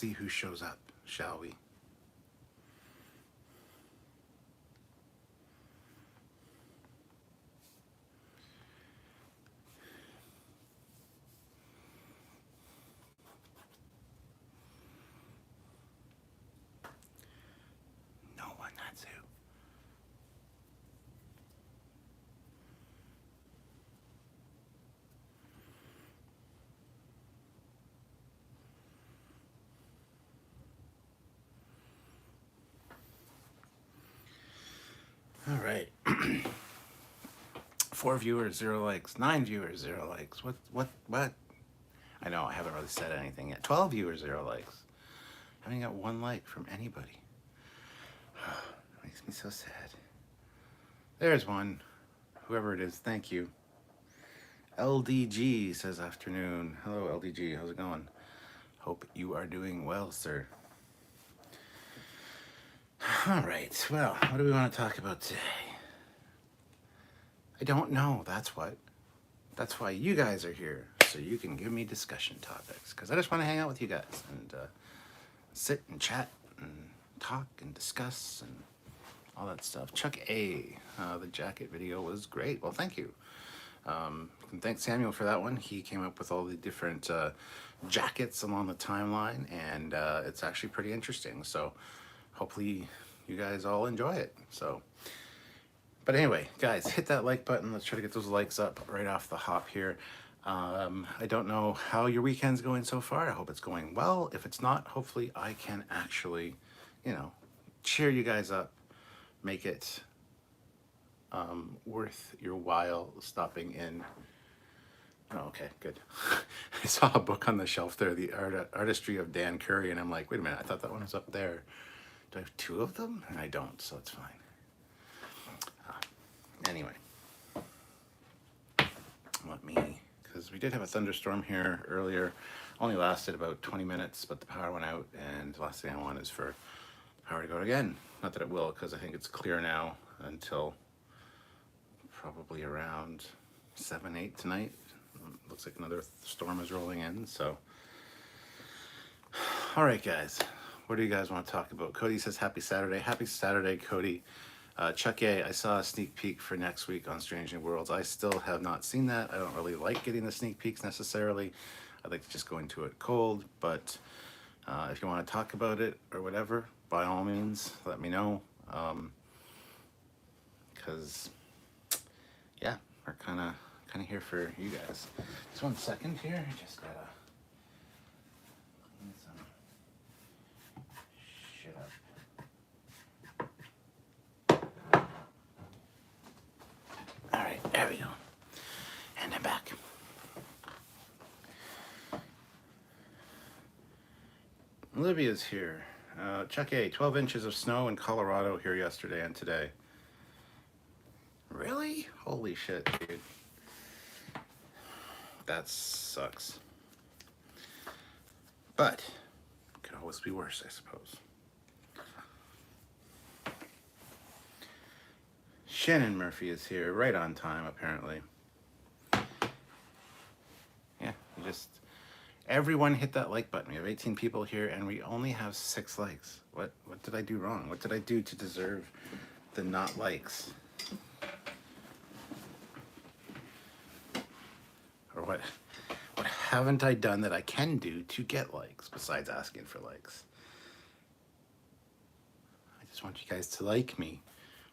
see who shows up, shall we? No one, that's who. All right. 4 viewers, 0 likes. 9 viewers, 0 likes. What? I know, I haven't really said anything yet. 12 viewers, 0 likes. I haven't got 1 like from anybody. Makes me so sad. There's one. Whoever it is, thank you. LDG says afternoon. Hello, LDG. How's it going? Hope you are doing well, sir. All right. Well, what do we want to talk about today? I don't know. That's what. That's why you guys are here, so you can give me discussion topics. Because I just want to hang out with you guys and sit and chat and talk and discuss and all that stuff. Chuck A, the jacket video was great. Well, thank you. And thanks Samuel for that one. He came up with all the different jackets along the timeline, and it's actually pretty interesting. So hopefully you guys all enjoy it. So, but anyway, guys, hit that like button. Let's try to get those likes up right off the hop here. I don't know how your weekend's going so far. I hope it's going well. If it's not, hopefully I can actually, you know, cheer you guys up, make it worth your while stopping in. Oh, okay, good. I saw a book on the shelf there, The Artistry of Dan Curry, and I'm like, wait a minute, I thought that one was up there. Do I have 2 of them? And I don't, so it's fine. Anyway, let me, because we did have a thunderstorm here earlier. Only lasted about 20 minutes, but the power went out, and the last thing I want is for power to go out again. Not that it will, because I think it's clear now until probably around 7, 8 tonight. Looks like another storm is rolling in, so. All right, guys. What do you guys want to talk about? Cody says, happy Saturday. Happy Saturday, Cody. Chuck A, I saw a sneak peek for next week on Strange New Worlds. I still have not seen that. I don't really like getting the sneak peeks necessarily. I like to just go into it cold, but if you want to talk about it or whatever, by all means, let me know. Because, yeah, we're kind of here for you guys. Just 1 second here. I just gotta clean some shit up. All right, there we go. And I'm back. Olivia's here. Chuck A, 12 inches of snow in Colorado here yesterday and today. Really? Holy shit, dude. That sucks. But it could always be worse, I suppose. Shannon Murphy is here, right on time, apparently. Yeah, you just... Everyone hit that like button. We have 18 people here, and we only have 6 likes. What did I do wrong? What did I do to deserve the not likes? Or what haven't I done that I can do to get likes besides asking for likes? I just want you guys to like me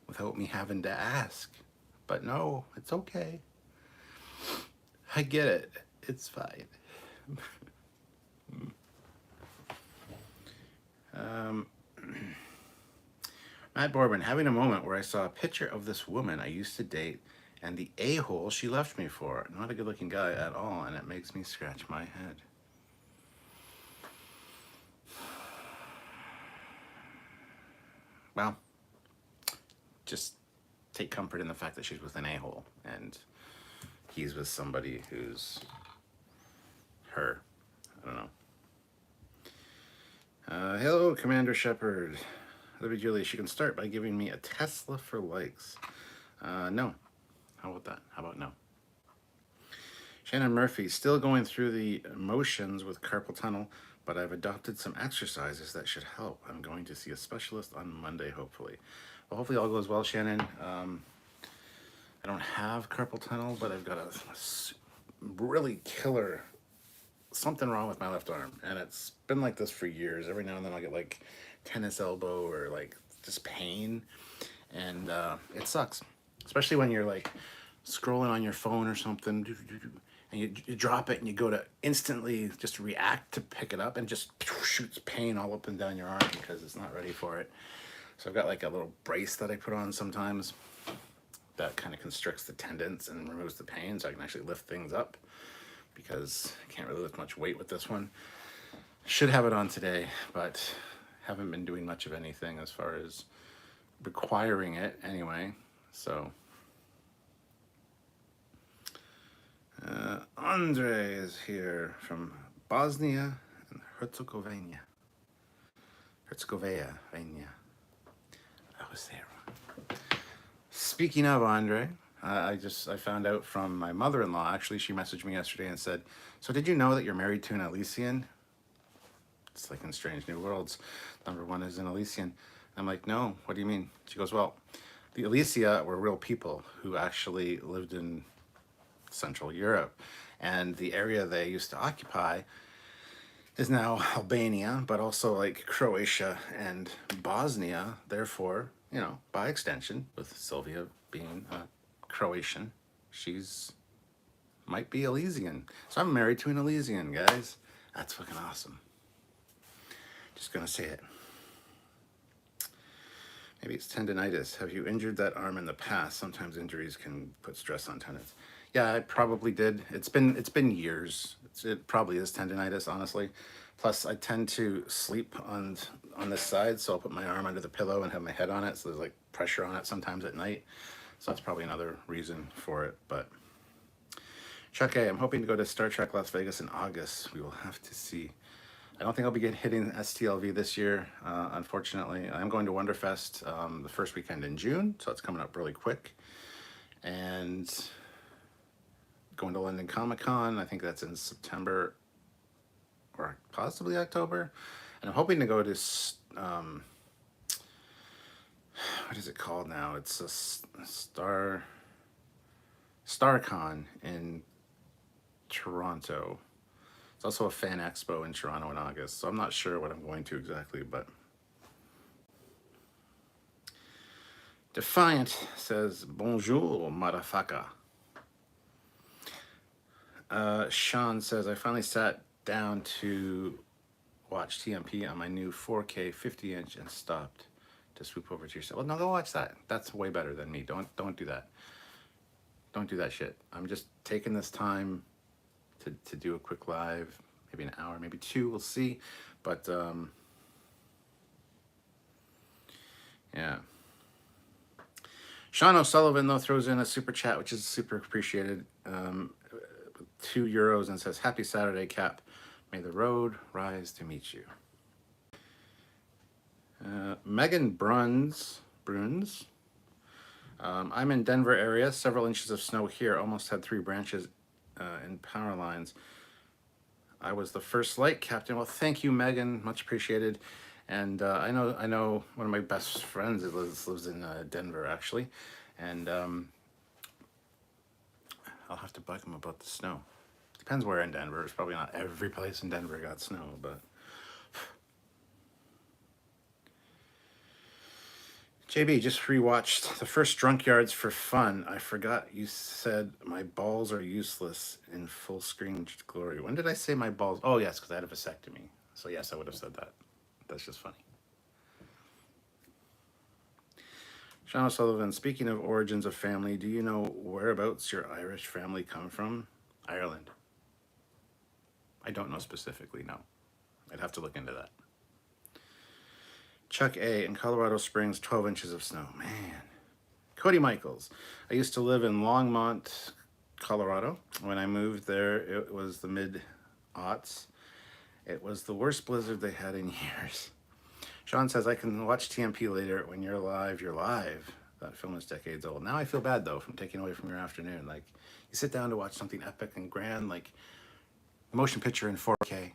without me having to ask. But no, it's okay. I get it. It's fine. Matt Borbin, having a moment where I saw a picture of this woman I used to date and the a-hole she left me for. Not a good looking guy at all, and it makes me scratch my head. Well, just take comfort in the fact that she's with an a-hole and he's with somebody who's her. I don't know. Hello, Commander Shepard. Libby Julie, she can start by giving me a Tesla for likes. No. How about that? How about no? Shannon Murphy, still going through the motions with carpal tunnel, but I've adopted some exercises that should help. I'm going to see a specialist on Monday, hopefully. Well, hopefully all goes well, Shannon. I don't have carpal tunnel, but I've got a really killer something wrong with my left arm, and it's been like this for years. Every now and then I'll get like tennis elbow or like just pain, and it sucks, especially when you're like scrolling on your phone or something, and you drop it and you go to instantly just react to pick it up, and just shoots pain all up and down your arm because it's not ready for it. So I've got like a little brace that I put on sometimes that kind of constricts the tendons and removes the pain, so I can actually lift things up, because I can't really lift much weight with this one. Should have it on today, but haven't been doing much of anything as far as requiring it anyway. So Andre is here from Bosnia and Herzegovina. I was there. Speaking of Andre, I found out from my mother-in-law, actually. She messaged me yesterday and said, so did you know that you're married to an Elysian? It's like in Strange New Worlds, number one is an Elysian. I'm like, no, what do you mean? She goes, well, the Elysia were real people who actually lived in Central Europe, and the area they used to occupy is now Albania, but also like Croatia and Bosnia. Therefore, you know, by extension, with Sylvia being Croatian, she's might be Elysian. So I'm married to an Elysian, guys. That's fucking awesome. Just gonna say it. Maybe it's tendonitis. Have you injured that arm in the past? Sometimes injuries can put stress on tendons. Yeah, I probably did. It's been years. It probably is tendonitis, honestly. Plus, I tend to sleep on this side, so I'll put my arm under the pillow and have my head on it, so there's like pressure on it sometimes at night. So that's probably another reason for it. But Chuck A, I'm hoping to go to Star Trek Las Vegas in August. We will have to see. I don't think I'll be hitting STLV this year, unfortunately. I'm going to Wonderfest the first weekend in June, so it's coming up really quick. And going to London Comic Con, I think that's in September or possibly October. And I'm hoping to go to, what is it called now? It's a StarCon in Toronto. It's also a fan expo in Toronto in August, so I'm not sure what I'm going to exactly, but Defiant says, bonjour, motherfucker. Sean says, I finally sat down to watch TMP on my new 4K 50-inch and stopped to swoop over to your set. Well, no, go watch that. That's way better than me. Don't do that. Don't do that shit. I'm just taking this time to do a quick live, maybe an hour, maybe two, we'll see. But yeah. Sean O'Sullivan, though, throws in a super chat, which is super appreciated. €2 and says, happy Saturday, Cap. May the road rise to meet you. Megan Bruns. I'm in Denver area. Several inches of snow here. Almost had 3 branches in power lines. I was the first light, Captain. Well, thank you, Megan. Much appreciated. And I know one of my best friends lives in Denver, actually. And I'll have to bug him about the snow. Depends where in Denver. It's probably not every place in Denver got snow, but... JB, just rewatched the first Trekyards for fun. I forgot you said my balls are useless in full screen glory. When did I say my balls? Oh, yes, because I had a vasectomy. So, yes, I would have said that. That's just funny. Sean O'Sullivan, speaking of origins of family, do you know whereabouts your Irish family come from? Ireland. I don't know specifically, no. I'd have to look into that. Chuck A, in Colorado Springs, 12 inches of snow. Man. Cody Michaels, I used to live in Longmont, Colorado. When I moved there, it was the mid-aughts. It was the worst blizzard they had in years. Sean says, I can watch TMP later. When you're live, you're live. That film is decades old. Now I feel bad, though, from taking away from your afternoon. Like, you sit down to watch something epic and grand, like motion picture in 4K.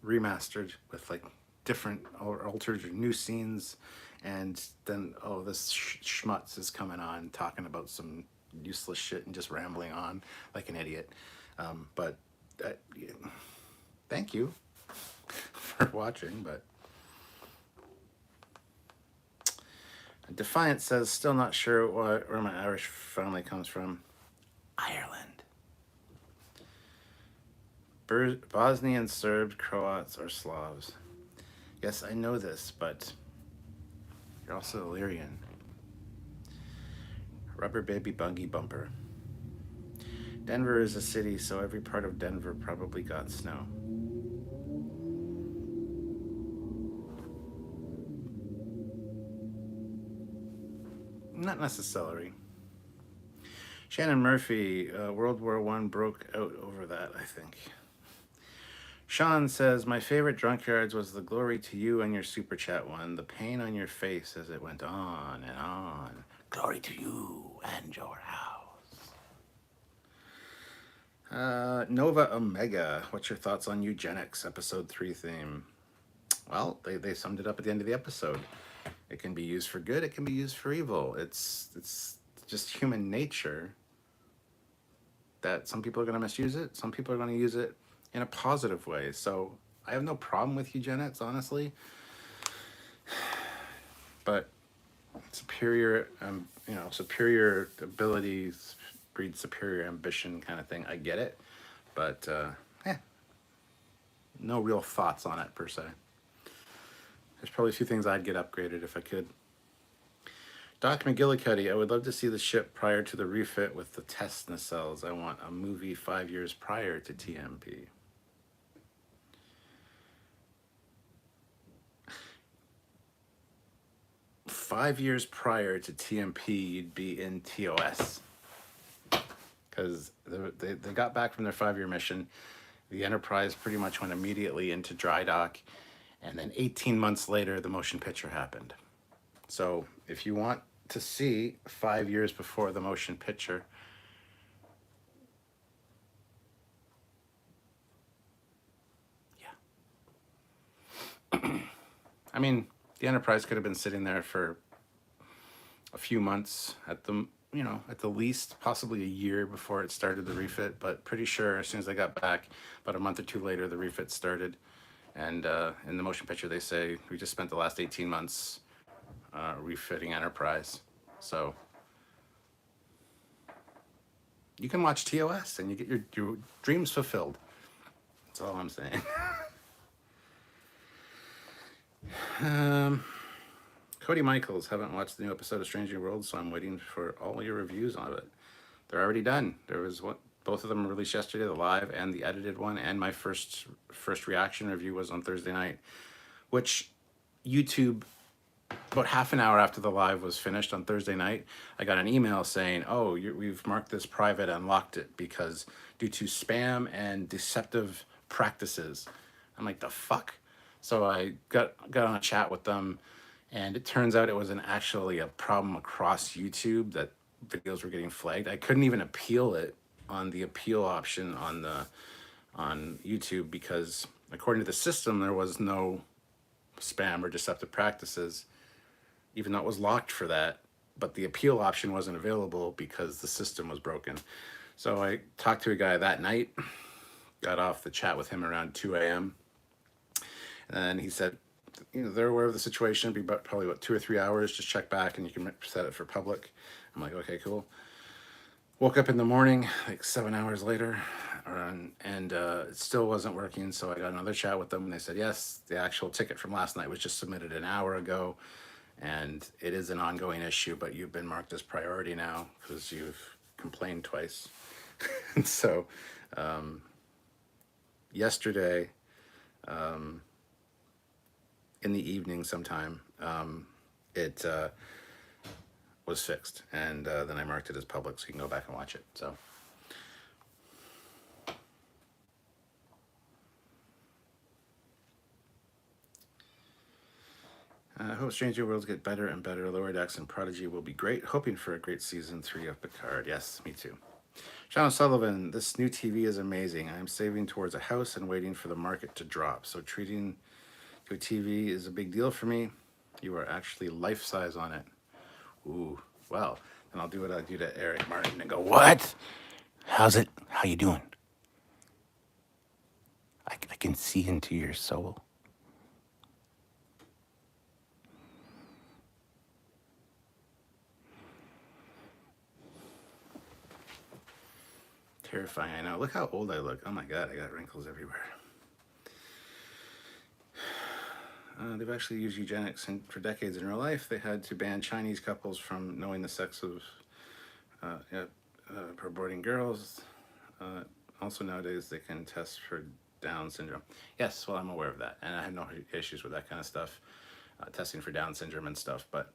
remastered with like different or altered or new scenes, and then this schmutz is coming on talking about some useless shit and just rambling on like an idiot. But yeah, thank you for watching. But Defiant says, still not sure where my Irish family comes from. Ireland. Bosnian, Serbs, Croats, or Slavs. Yes, I know this, but you're also Illyrian. Rubber baby buggy bumper. Denver is a city, so every part of Denver probably got snow. Not necessarily. Shannon Murphy, World War I broke out over that, I think. Sean says, my favorite Drunkyards was the glory to you and your super chat one, the pain on your face as it went on and on. Glory to you and your house. Nova Omega, what's your thoughts on eugenics, episode 3 theme? Well, they summed it up at the end of the episode. It can be used for good, it can be used for evil. It's just human nature that some people are going to misuse it, some people are going to use it in a positive way. So I have no problem with eugenics, honestly. But superior abilities breed superior ambition kind of thing. I get it, but no real thoughts on it per se. There's probably a few things I'd get upgraded if I could. Doc McGillicuddy, I would love to see the ship prior to the refit with the test nacelles. I want a movie 5 years prior to TMP. Five years prior to TMP, you'd be in TOS. Because they got back from their 5-year mission. The Enterprise pretty much went immediately into dry dock. And then 18 months later, the motion picture happened. So if you want to see 5 years before the motion picture, yeah. I mean, the Enterprise could have been sitting there for a few months at the least, possibly a year before it started the refit, but pretty sure as soon as they got back, about a month or two later, the refit started. And in the motion picture, they say, we just spent the last 18 months refitting Enterprise. So you can watch TOS and you get your dreams fulfilled. That's all I'm saying. Cody Michaels, haven't watched the new episode of Strange New Worlds, so I'm waiting for all your reviews on it. They're already done. There was both of them released yesterday, the live and the edited one, and my first reaction review was on Thursday night, which YouTube, about half an hour after the live was finished on Thursday night, I got an email saying, oh, we've marked this private and locked it because due to spam and deceptive practices. I'm like, the fuck? So I got on a chat with them, and it turns out it was actually a problem across YouTube that videos were getting flagged. I couldn't even appeal it on the appeal option on YouTube because according to the system, there was no spam or deceptive practices, even though it was locked for that, but the appeal option wasn't available because the system was broken. So I talked to a guy that night, got off the chat with him around 2 a.m. And he said, they're aware of the situation. It'll be probably about 2 or 3 hours. Just check back and you can set it for public. I'm like, okay, cool. Woke up in the morning, like 7 hours later, and it still wasn't working. So I got another chat with them, and they said, yes, the actual ticket from last night was just submitted an hour ago, and it is an ongoing issue, but you've been marked as priority now because you've complained twice. And so yesterday, in the evening sometime, it was fixed, and then I marked it as public so you can go back and watch it. So I hope Stranger Worlds get better and better. Lower Decks and Prodigy will be great. Hoping for a great season 3 of Picard. Yes, me too. Sean O'Sullivan, this new TV is amazing. I'm saving towards a house and waiting for the market to drop. So treating to a TV is a big deal for me. You are actually life size on it. Ooh, well, then I'll do what I do to Eric Martin and go, what? How's it? How you doing? I can see into your soul. Terrifying, I know. Look how old I look. Oh my God, I got wrinkles everywhere. They've actually used eugenics for decades in real life. They had to ban Chinese couples from knowing the sex of aborting girls. Also nowadays they can test for Down syndrome. Yes, well, I'm aware of that, and I have no issues with that kind of stuff, testing for Down syndrome and stuff. But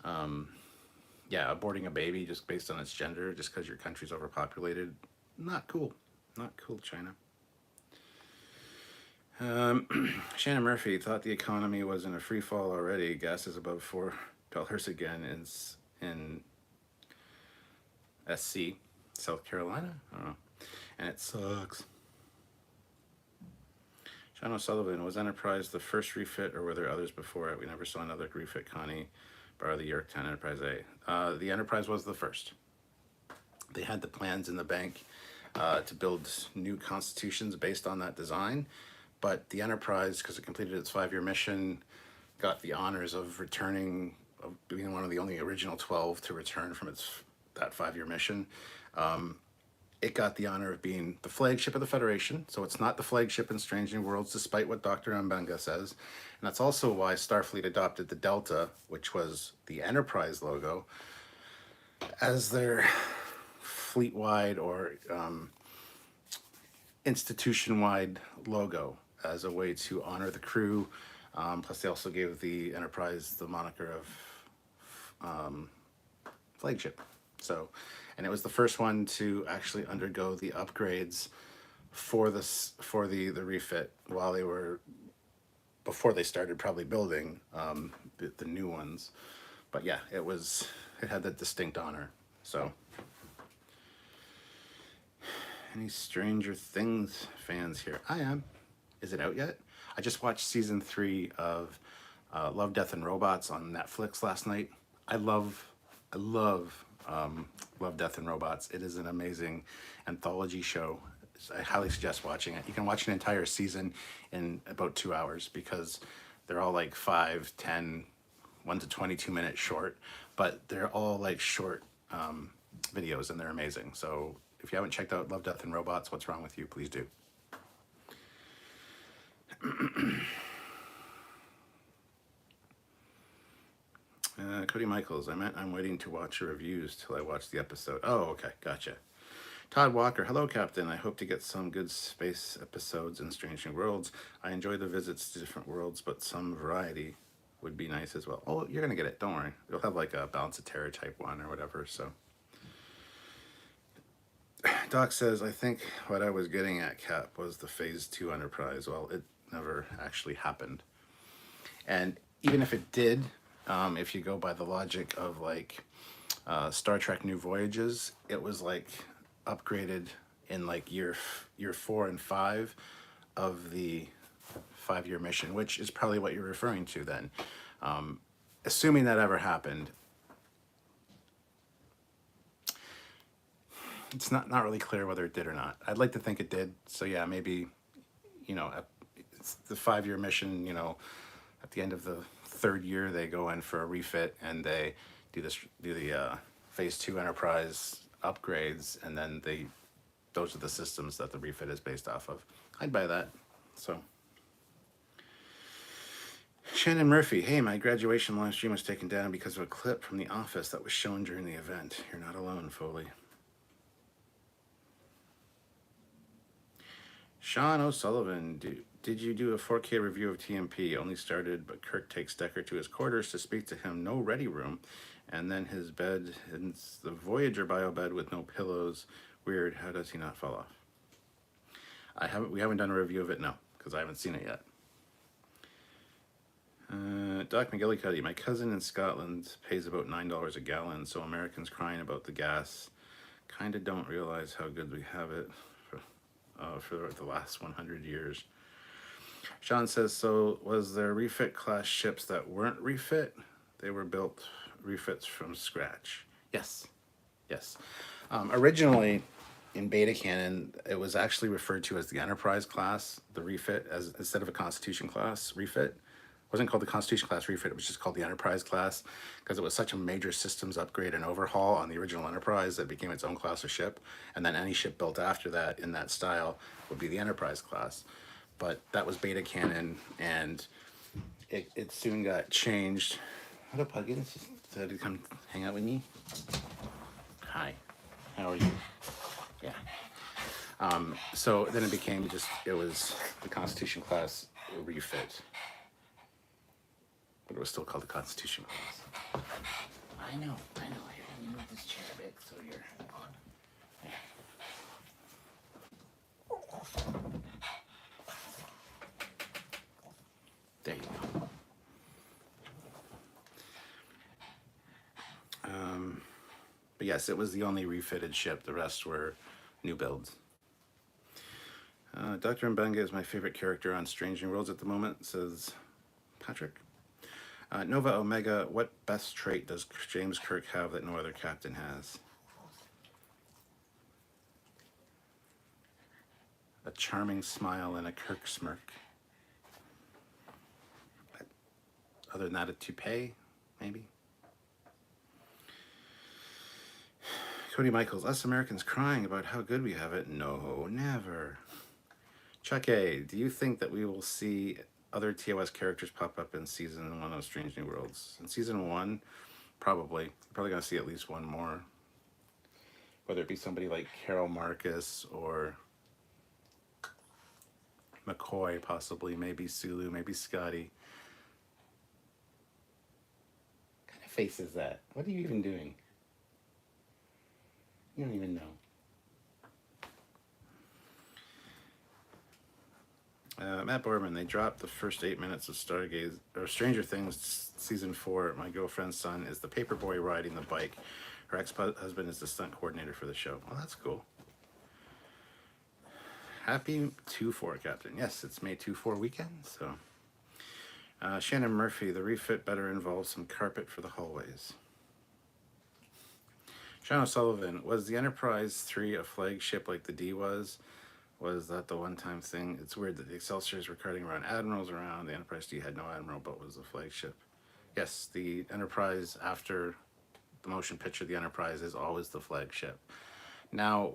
yeah, aborting a baby just based on its gender, just because your country's overpopulated, not cool. Not cool, China. Shannon Murphy thought the economy was in a free fall already. Gas is above $4 again in SC, South Carolina. I don't know, and it sucks. Sean O'Sullivan, was Enterprise the first refit, or were there others before it? We never saw another refit. Connie, borrow the Yorktown Enterprise A. The Enterprise was the first. They had the plans in the bank to build new constitutions based on that design. But the Enterprise, because it completed its 5-year mission, got the honors of being one of the only original 12 to return from that 5-year mission. It got the honor of being the flagship of the Federation, so it's not the flagship in Strange New Worlds, despite what Dr. Mbanga says. And that's also why Starfleet adopted the Delta, which was the Enterprise logo, as their fleet-wide or institution-wide logo, as a way to honor the crew. Plus, they also gave the Enterprise the moniker of flagship. So, and it was the first one to actually undergo the upgrades for the refit before they started probably building the new ones. But yeah, it had that distinct honor. So, any Stranger Things fans here? I am. Is it out yet? I just watched season 3 of Love, Death, and Robots on Netflix last night. I love Love, Death, and Robots. It is an amazing anthology show. I highly suggest watching it. You can watch an entire season in about 2 hours because they're all like 5, 10, 1 to 22 minutes short, but they're all like short videos and they're amazing. So if you haven't checked out Love, Death, and Robots, what's wrong with you? Please do. Cody Michaels, I'm waiting to watch your reviews till I watch the episode. Oh, okay, gotcha. Todd Walker, hello, Captain. I hope to get some good space episodes in Strange New Worlds. I enjoy the visits to different worlds, but some variety would be nice as well. Oh, you're going to get it. Don't worry. You'll have like a Balance of Terror type one or whatever, so. Doc says, I think what I was getting at, Cap, was the Phase 2 Enterprise. Well, it never actually happened. And even if it did, if you go by the logic of like Star Trek New Voyages, it was like upgraded in like year 4 and 5 of the 5-year mission, which is probably what you're referring to then. Assuming that ever happened, it's not really clear whether it did or not. I'd like to think it did. So yeah, maybe, it's the 5-year mission, at the end of the 3rd year, they go in for a refit and they do the Phase 2 Enterprise upgrades, and then those are the systems that the refit is based off of. I'd buy that. So, Shannon Murphy, hey, my graduation live stream was taken down because of a clip from The Office that was shown during the event. You're not alone, Foley. Sean O'Sullivan, did you do a 4K review of TMP? Only started, but Kirk takes Decker to his quarters to speak to him. No ready room. And then his bed, it's the Voyager bio bed with no pillows. Weird. How does he not fall off? We haven't done a review of it, no, because I haven't seen it yet. Doc McGillicuddy, my cousin in Scotland pays about $9 a gallon, so Americans crying about the gas Kind of don't realize how good we have it for the last 100 years. Sean says, so was there refit class ships that weren't refit? They were built refits from scratch. Yes, yes. Originally, in beta canon, it was actually referred to as the Enterprise class, the refit, as instead of a Constitution class refit. It wasn't called the Constitution class refit, it was just called the Enterprise class, because it was such a major systems upgrade and overhaul on the original Enterprise that it became its own class of ship. And then any ship built after that in that style would be the Enterprise class. But that was beta canon, and it soon got changed. Hello, Puggins. Decided to come hang out with me. Hi. How are you? Yeah. So then it became it was the Constitution class refit. But it was still called the Constitution class. I know. Here, let me move this chair a bit so you're... There you go. But yes, it was the only refitted ship. The rest were new builds. Dr. Mbenga is my favorite character on Strange New Worlds at the moment, says Patrick. Nova Omega, what best trait does James Kirk have that no other captain has? A charming smile and a Kirk smirk. Other than that, a toupee, maybe? Cody Michaels, us Americans crying about how good we have it. No, never. Chuck A, do you think that we will see other TOS characters pop up in season 1 of Strange New Worlds? In season 1, probably. Probably going to see at least one more. Whether it be somebody like Carol Marcus or McCoy, possibly. Maybe Sulu, maybe Scotty. What kind of face is that? What are you even doing? You don't even know. Matt Borman, they dropped the first 8 minutes of Stargaze or Stranger Things season 4. My girlfriend's son is the paperboy riding the bike. Her ex-husband is the stunt coordinator for the show. Well, that's cool. Happy 2-4, Captain. Yes, it's May 2-4 weekend. So, Shannon Murphy, the refit better involves some carpet for the hallways. Sean O'Sullivan, was the Enterprise 3 a flagship like the D was? Was that the one-time thing? It's weird that the Excelsiors were carting around admirals around. The Enterprise D had no admiral, but was a flagship. Yes, the Enterprise, after the motion picture, the Enterprise is always the flagship. Now,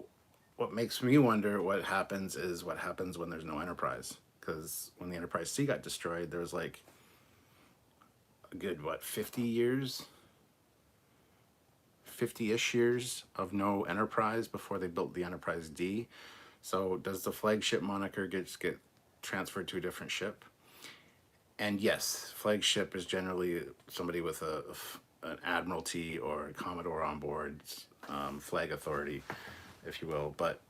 what makes me wonder what happens when there's no Enterprise. Because when the Enterprise C got destroyed, there was like a good, 50 years? 50-ish years of no Enterprise before they built the Enterprise D. So does the flagship moniker get transferred to a different ship? And yes, flagship is generally somebody with an admiralty or a commodore on board, flag authority, if you will. But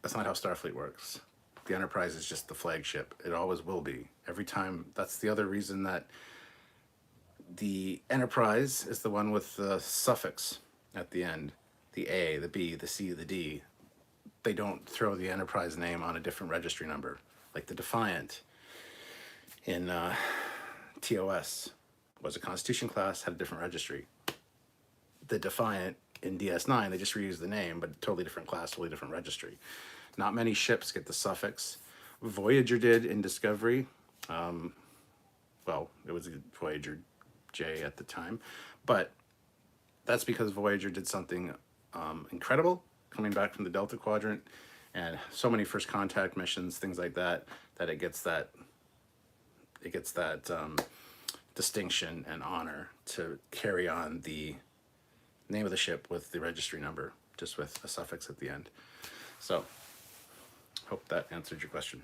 that's not how Starfleet works. The Enterprise is just the flagship. It always will be. Every time. That's the other reason that the Enterprise is the one with the suffix at the end. The A, the B, the C, the D. They don't throw the Enterprise name on a different registry number. Like the Defiant in TOS was a Constitution class, had a different registry. The Defiant in DS9, they just reused the name, but totally different class, totally different registry. Not many ships get the suffix. Voyager did in Discovery. Well, it was Voyager J at the time, but that's because Voyager did something incredible coming back from the Delta Quadrant, and so many first contact missions, things like that, that it gets that distinction and honor to carry on the name of the ship with the registry number, just with a suffix at the end. So, hope that answered your question.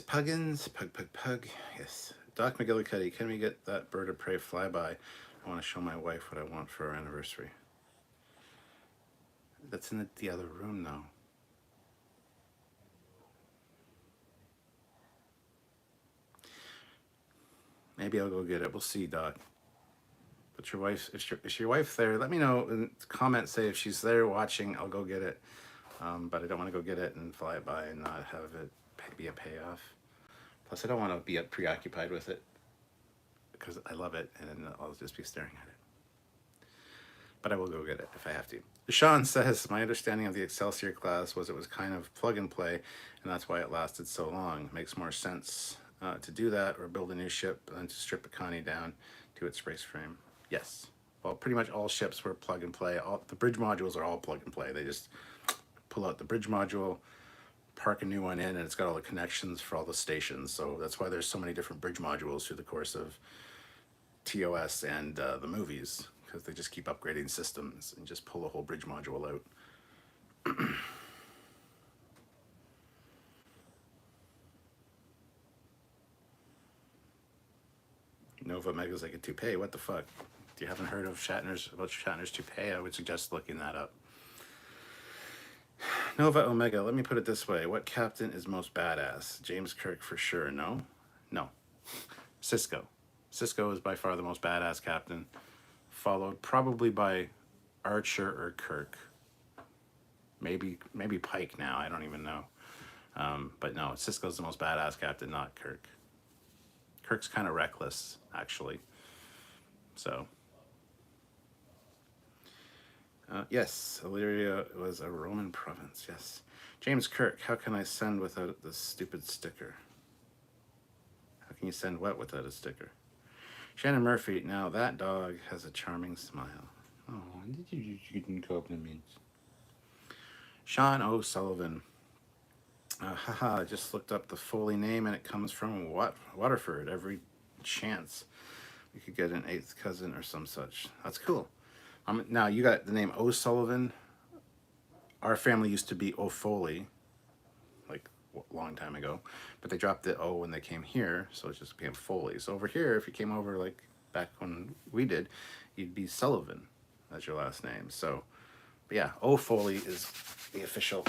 Puggins, pug. Yes. Doc McGillicuddy, can we get that bird of prey flyby? I want to show my wife what I want for our anniversary. That's in the other room, though. Maybe I'll go get it. We'll see, Doc. But your wife, is your wife there? Let me know in the comments. Say if she's there watching, I'll go get it. But I don't want to go get it and fly it by and not have it be a payoff. Plus, I don't want to be preoccupied with it because I love it and I'll just be staring at it. But I will go get it if I have to. Sean says, my understanding of the Excelsior class was it was kind of plug and play, and that's why it lasted so long. Makes more sense to do that or build a new ship than to strip a Connie down to its brace frame. Yes. Well, pretty much all ships were plug and play. The bridge modules are all plug and play. They just pull out the bridge module, park a new one in, and it's got all the connections for all the stations. So that's why there's so many different bridge modules through the course of TOS and the movies, because they just keep upgrading systems and just pull the whole bridge module out. Nova Mega's like a toupee. What the fuck? If you haven't heard of Shatner's toupee, I would suggest looking that up. Nova Omega, let me put it this way. What captain is most badass? James Kirk for sure. No? No. Cisco. Cisco is by far the most badass captain, followed probably by Archer or Kirk. Maybe Pike now, I don't even know. But no, Cisco's the most badass captain, not Kirk. Kirk's kind of reckless, actually. So... yes, Illyria was a Roman province, yes. James Kirk, how can I send without this stupid sticker? How can you send what without a sticker? Shannon Murphy, now that dog has a charming smile. Oh, you didn't compliments. Sean O'Sullivan. Haha, I just looked up the Foley name and it comes from Waterford. Every chance we could get an 8th cousin or some such. That's cool. Now, you got the name O'Sullivan. Our family used to be O'Foley, like a long time ago, but they dropped the O when they came here, so it just became Foley. So over here, if you came over like back when we did, you'd be Sullivan as your last name. So, but yeah, O'Foley is the official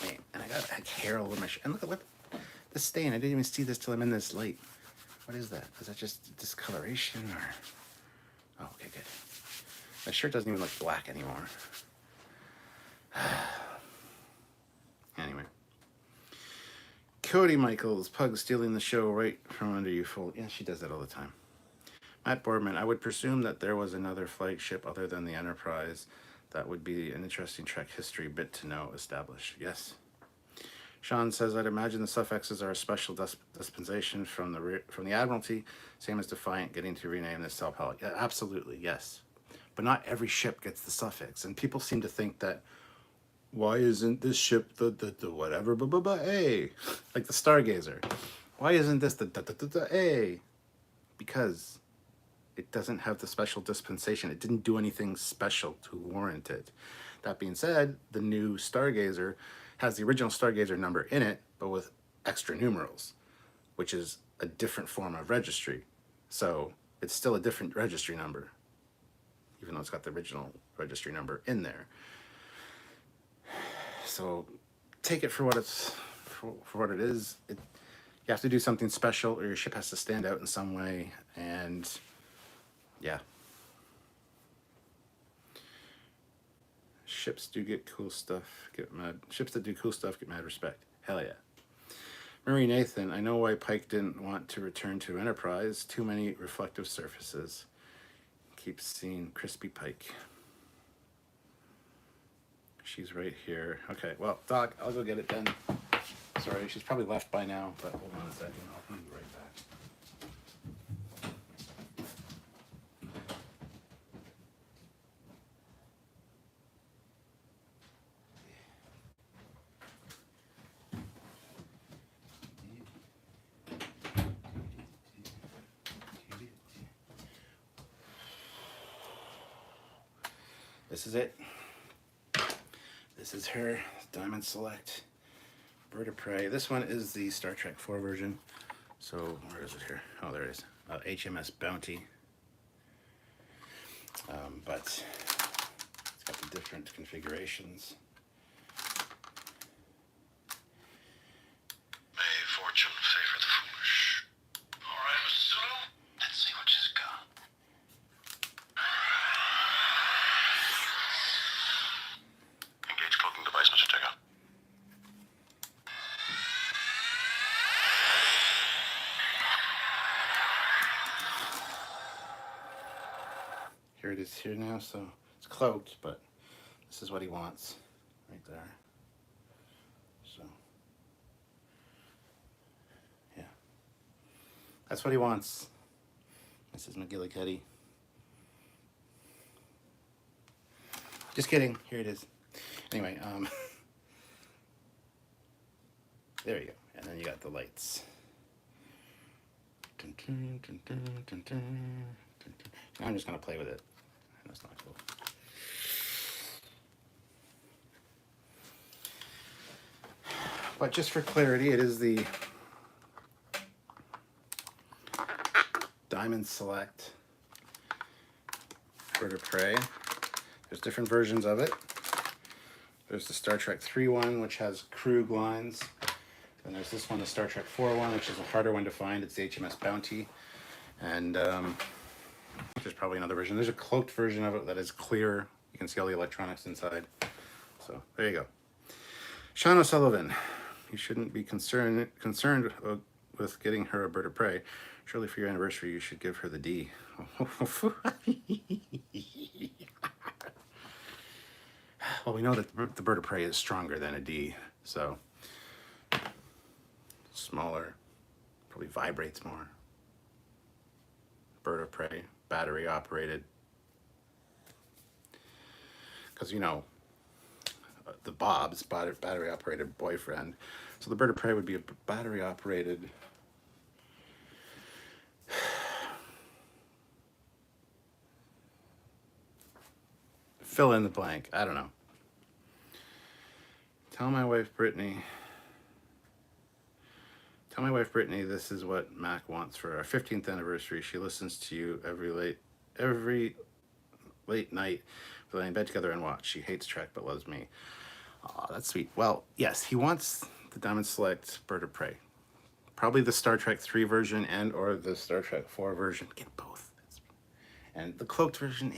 name. And I got hair all over my shirt. And look at the stain. I didn't even see this till I'm in this light. What is that? Is that just discoloration or? Oh, okay, good. My shirt doesn't even look black anymore. Anyway. Cody Michaels, Pug stealing the show right from under you, Full. Yeah, she does that all the time. Matt Boardman, I would presume that there was another flagship other than the Enterprise. That would be an interesting Trek history bit to know established. Yes. Sean says, I'd imagine the suffixes are a special dispensation from the Admiralty, same as Defiant getting to rename the cell palette. Yeah, absolutely, yes. But not every ship gets the suffix, and people seem to think that, why isn't this ship the whatever, A? Like the Stargazer. Why isn't this the A? Because it doesn't have the special dispensation. It didn't do anything special to warrant it. That being said, the new Stargazer has the original Stargazer number in it, but with extra numerals, which is a different form of registry. So it's still a different registry number, even though it's got the original registry number in there. So take it for what it is. You have to do something special, or your ship has to stand out in some way. And yeah, ships do get cool stuff. Ships that do cool stuff get mad respect. Hell yeah. Marie Nathan, I know why Pike didn't want to return to Enterprise. Too many reflective surfaces. Keep seeing crispy Pike. She's right here. Okay, well, Doc, I'll go get it then. Sorry, she's probably left by now, but hold on a second. I'll be right back. This is it. This is her Diamond Select Bird of Prey. This one is the Star Trek 4 version. So where is it here? Oh, there it is. HMS Bounty. But it's got the different configurations. May fortune favor the foolish. Or I'm assuming it is here now, so it's cloaked, but this is what he wants right there. So, yeah. That's what he wants, Mrs. McGillicuddy. Just kidding. Here it is. Anyway, there you go. And then you got the lights. Now I'm just going to play with it. That's not cool. But just for clarity, it is the Diamond Select Bird of Prey. There's different versions of it. There's the Star Trek 3 one, which has Krug lines. And there's this one, the Star Trek 4 one, which is a harder one to find. It's the HMS Bounty. And there's probably another version. There's a cloaked version of it that is clear. You can see all the electronics inside. So there you go. Sean O'Sullivan, you shouldn't be concerned with getting her a bird of prey. Surely for your anniversary, you should give her the D. Well, we know that the bird of prey is stronger than a D, so smaller, probably vibrates more. Bird of prey, battery operated. Because, you know, the Bob's battery operated boyfriend. So the bird of prey would be a battery operated. Fill in the blank. I don't know. Tell my wife Brittany this is what Mac wants for our 15th anniversary. She listens to you every late night. We lay in bed together and watch. She hates Trek but loves me. Aw, that's sweet. Well, yes, he wants the Diamond Select Bird of Prey. Probably the Star Trek 3 version and or the Star Trek 4 version. Get both. And the cloaked version,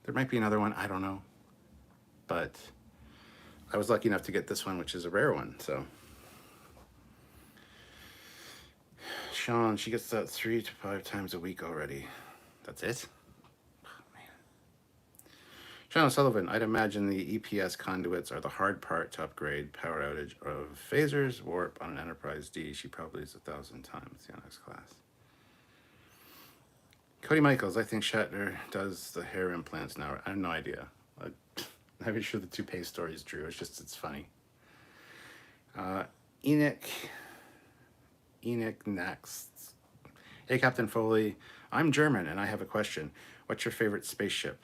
there might be another one, I don't know. But I was lucky enough to get this one, which is a rare one, so. Sean, she gets that 3 to 5 times a week already. That's it? Oh, man. Sean O'Sullivan, I'd imagine the EPS conduits are the hard part to upgrade. Power outage of phasers, warp on an Enterprise D. She probably is 1,000 times the NX class. Cody Michaels, I think Shatner does the hair implants now. I have no idea. I'm not sure the toupee story is true. It's funny. Enoch next. Hey, Captain Foley. I'm German, and I have a question. What's your favorite spaceship?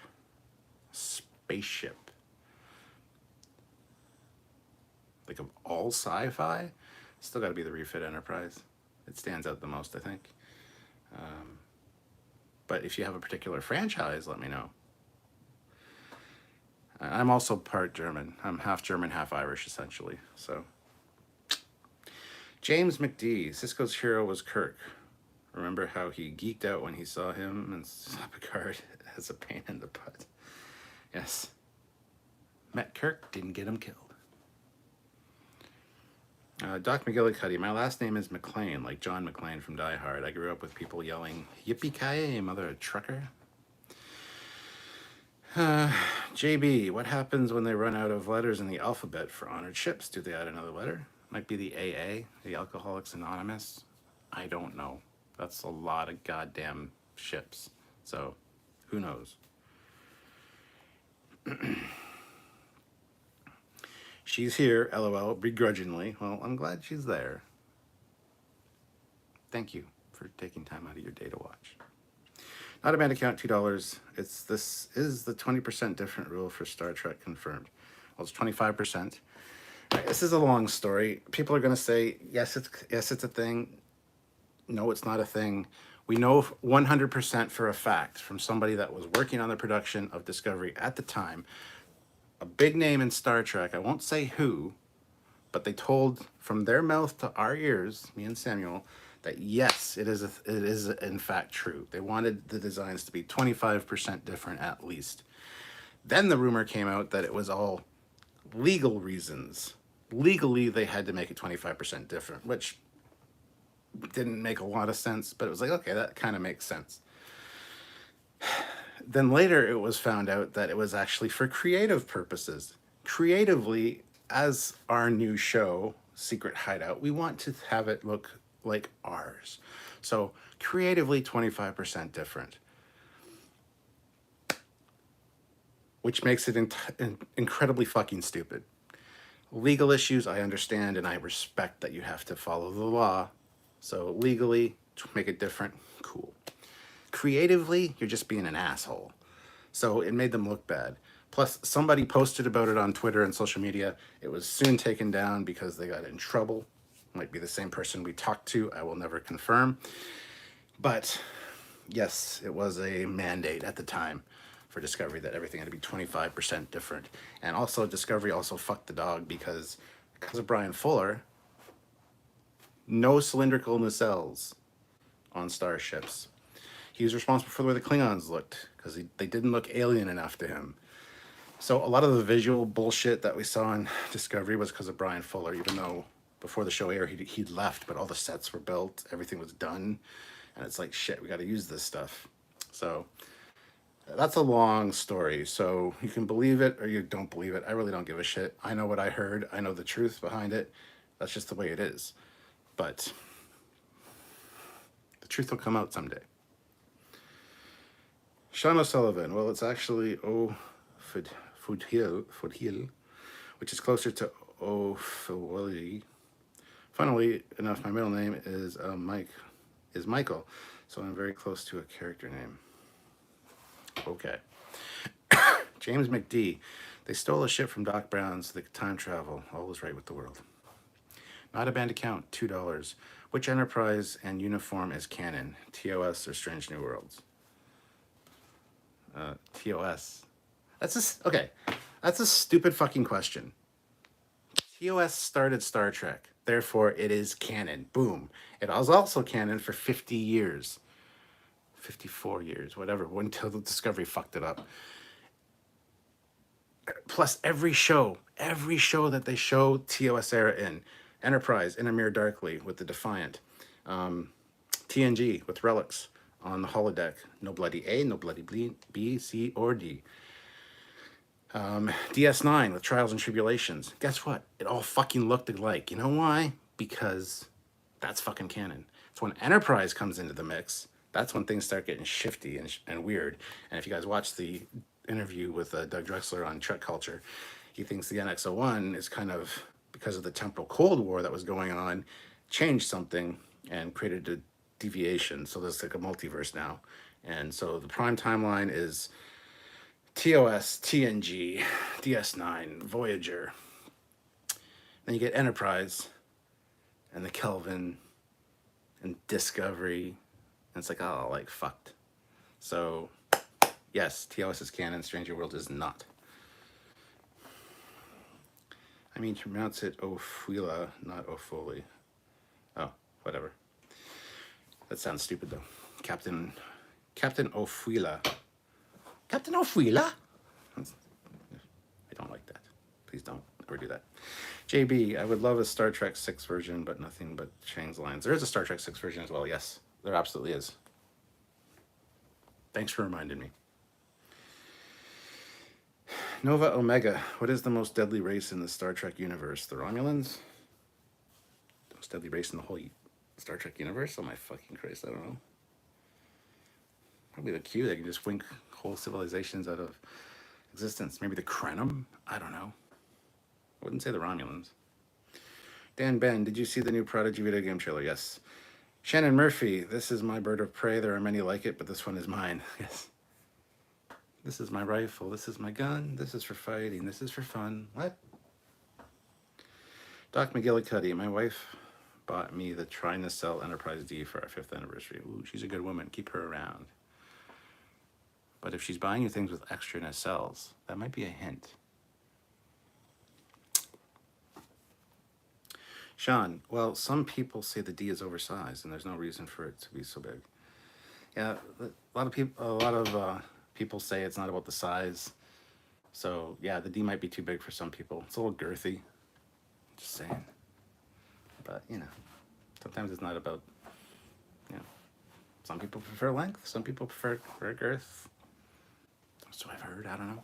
Spaceship. Like of all sci-fi? Still got to be the refit Enterprise. It stands out the most, I think. But if you have a particular franchise, let me know. I'm also part German. I'm half German, half Irish, essentially. So, James McD. Cisco's hero was Kirk. Remember how he geeked out when he saw him and saw Picard as a pain in the butt? Yes. Met Kirk, didn't get him killed. Doc McGillicuddy, my last name is McLean, like John McClane from Die Hard. I grew up with people yelling, "Yippee-ki-yay, mother trucker." JB, what happens when they run out of letters in the alphabet for honored ships? Do they add another letter? Might be the AA, the Alcoholics Anonymous. I don't know. That's a lot of goddamn ships. So, who knows? She's here, LOL, begrudgingly. Well, I'm glad she's there. Thank you for taking time out of your day to watch. Not a band account, $2. This is the 20% different rule for Star Trek confirmed. Well, it's 25%. Right, this is a long story. People are going to say, yes, it's a thing. No, it's not a thing. We know 100% for a fact from somebody that was working on the production of Discovery at the time, a big name in Star Trek, I won't say who, but they told from their mouth to our ears, me and Samuel, that yes, it is in fact true. They wanted the designs to be 25% different at least. Then the rumor came out that it was all legal reasons. Legally, they had to make it 25% different, which didn't make a lot of sense, but it was like, okay, that kind of makes sense. Then later it was found out that it was actually for creative purposes. Creatively, as our new show, Secret Hideout, we want to have it look like ours. So creatively 25% different, which makes it incredibly fucking stupid. Legal issues, I understand and I respect that you have to follow the law. So legally, to make it different, cool. Creatively, you're just being an asshole. So it made them look bad. Plus, somebody posted about it on Twitter and social media. It was soon taken down because they got in trouble. Might be the same person we talked to. I will never confirm. But yes, it was a mandate at the time for Discovery that everything had to be 25% different. And also, Discovery also fucked the dog because of Brian Fuller, no cylindrical nacelles on starships. He was responsible for the way the Klingons looked because they didn't look alien enough to him. So a lot of the visual bullshit that we saw in Discovery was because of Brian Fuller, even though before the show aired, he'd left, but all the sets were built, everything was done. And it's like, shit, we got to use this stuff. So that's a long story. So you can believe it or you don't believe it. I really don't give a shit. I know what I heard. I know the truth behind it. That's just the way it is. But the truth will come out someday. Sean O'Sullivan. Well, it's actually Foothill, which is closer to Foley. Funnily enough, my middle name is Michael, so I'm very close to a character name. Okay. James McD. They stole a ship from Doc Brown so they could time travel. All was right with the world. Not a band account, $2. Which Enterprise and uniform is canon? TOS or Strange New Worlds? TOS. Okay. That's a stupid fucking question. TOS started Star Trek. Therefore, it is canon. Boom. It was also canon for 50 years. 54 years, whatever, until the Discovery fucked it up. Plus, every show that they show TOS era in, Enterprise, In a Mirror Darkly with the Defiant, TNG with Relics on the holodeck, no bloody A, no bloody B, C, or D. DS9 with Trials and Tribulations. Guess what? It all fucking looked alike. You know why? Because that's fucking canon. It's when Enterprise comes into the mix, that's when things start getting shifty and weird. And if you guys watch the interview with Doug Drexler on Trek Culture, he thinks the NX-01 is kind of, because of the temporal Cold War that was going on, changed something and created a deviation. So there's like a multiverse now. And so the prime timeline is TOS, TNG, DS9, Voyager. Then you get Enterprise and the Kelvin and Discovery. And it's like, oh, like fucked. So yes, TOS is canon, Stranger World is not. I mean, to pronounce it Ofuila, not Ofoli. Oh, whatever. That sounds stupid though. Captain Ofuila. Captain Ofuila? I don't like that. Please don't ever do that. JB, I would love a Star Trek 6 version, but nothing but Chang's lines. There is a Star Trek 6 version as well. Yes, there absolutely is. Thanks for reminding me. Nova Omega, what is the most deadly race in the Star Trek universe? The Romulans? The most deadly race in the whole Star Trek universe? Oh my fucking Christ, I don't know. Probably the Q, they can just wink whole civilizations out of existence. Maybe the Krenim? I don't know. I wouldn't say the Romulans. Dan Ben, did you see the new Prodigy video game trailer? Yes. Shannon Murphy, this is my bird of prey. There are many like it, but this one is mine. Yes. This is my rifle. This is my gun. This is for fighting. This is for fun. What? Doc McGillicuddy, my wife bought me the Trinacell Enterprise D for our 5th anniversary. Ooh, she's a good woman. Keep her around. But if she's buying you things with extra nacelles, that might be a hint. Sean, well, some people say the D is oversized, and there's no reason for it to be so big. Yeah, a lot of people say it's not about the size. So yeah, the D might be too big for some people. It's a little girthy. Just saying. But you know, sometimes it's not about, you know, some people prefer length, some people prefer girth. bird. I don't know.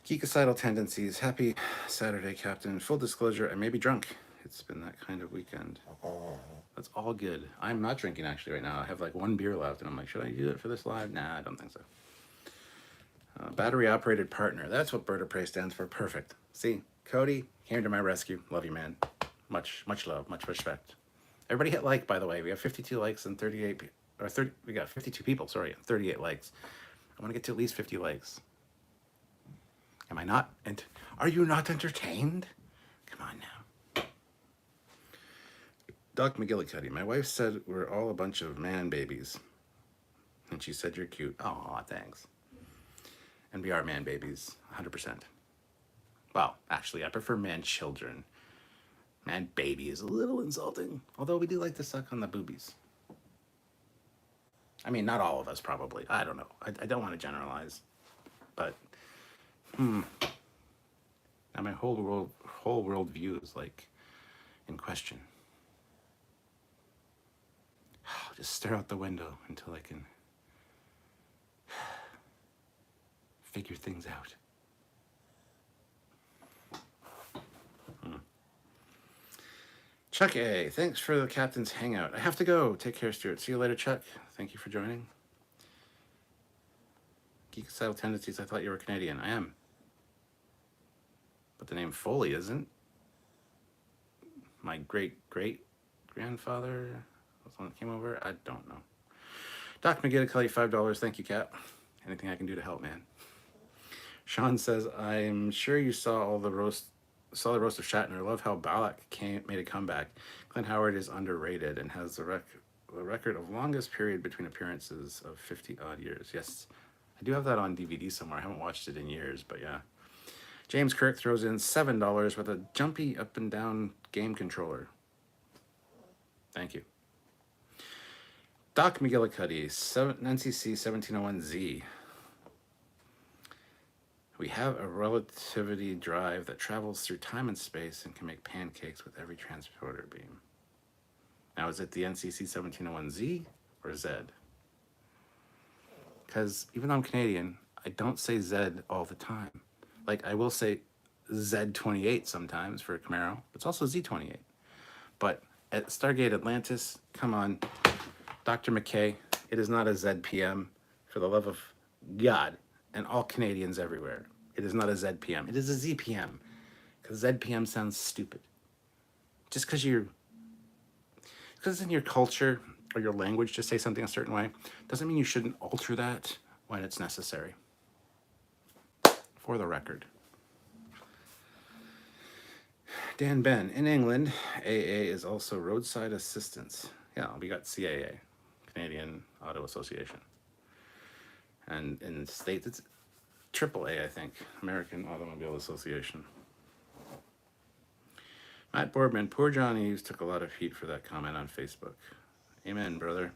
Geekicidal tendencies. Happy Saturday, Captain. Full disclosure, I may be drunk. It's been that kind of weekend. That's all good. I'm not drinking actually right now. I have like one beer left, and I'm like, should I do it for this live? Nah, I don't think so. Battery operated partner. That's what Bird of Prey stands for. Perfect. See, Cody came to my rescue. Love you, man. Much love, much respect. Everybody hit like, by the way. We have 52 likes and 38, or 30. We got 52 people. Sorry, 38 likes. I want to get to at least 50 likes. Am I not? And are you not entertained? Come on now. Doc McGillicuddy. My wife said we're all a bunch of man babies, and she said you're cute. Aw, thanks. And we are man babies, 100%. Well, actually, I prefer man children. Man baby is a little insulting, although we do like to suck on the boobies. I mean, not all of us, probably. I don't know. I don't want to generalize. But, now my whole world view is, like, in question. I'll just stare out the window until I can figure things out. Chuck A, thanks for the captain's hangout. I have to go. Take care, Stuart. See you later, Chuck. Thank you for joining. Geekicidal tendencies. I thought you were Canadian. I am. But the name Foley isn't. My great-great-grandfather was the one that came over. I don't know. Doc McGillicuddy, $5. Thank you, Cap. Anything I can do to help, man. Sean says, I'm sure you saw the roast of Shatner. Love how Balak made a comeback. Clint Howard is underrated and has the record of longest period between appearances of 50 odd years. Yes, I do have that on DVD somewhere. I haven't watched it in years, but yeah. James Kirk throws in $7 with a jumpy up and down game controller. Thank you. Doc McGillicuddy, NCC 1701Z. We have a relativity drive that travels through time and space and can make pancakes with every transporter beam. Now, is it the NCC 1701Z or Z? Because even though I'm Canadian, I don't say Z all the time. Like, I will say Z28 sometimes for a Camaro. It's also Z28. But at Stargate Atlantis, come on, Dr. McKay, it is not a ZPM, for the love of God and all Canadians everywhere. It is not a ZPM. It is a ZPM, because ZPM sounds stupid. Just because it's in your culture or your language to say something a certain way, doesn't mean you shouldn't alter that when it's necessary. For the record. Dan Ben, in England, AA is also roadside assistance. Yeah, we got CAA, Canadian Auto Association. And in the States, it's AAA, I think, American Automobile Association. Matt Boardman, poor John Eves took a lot of heat for that comment on Facebook. Amen, brother.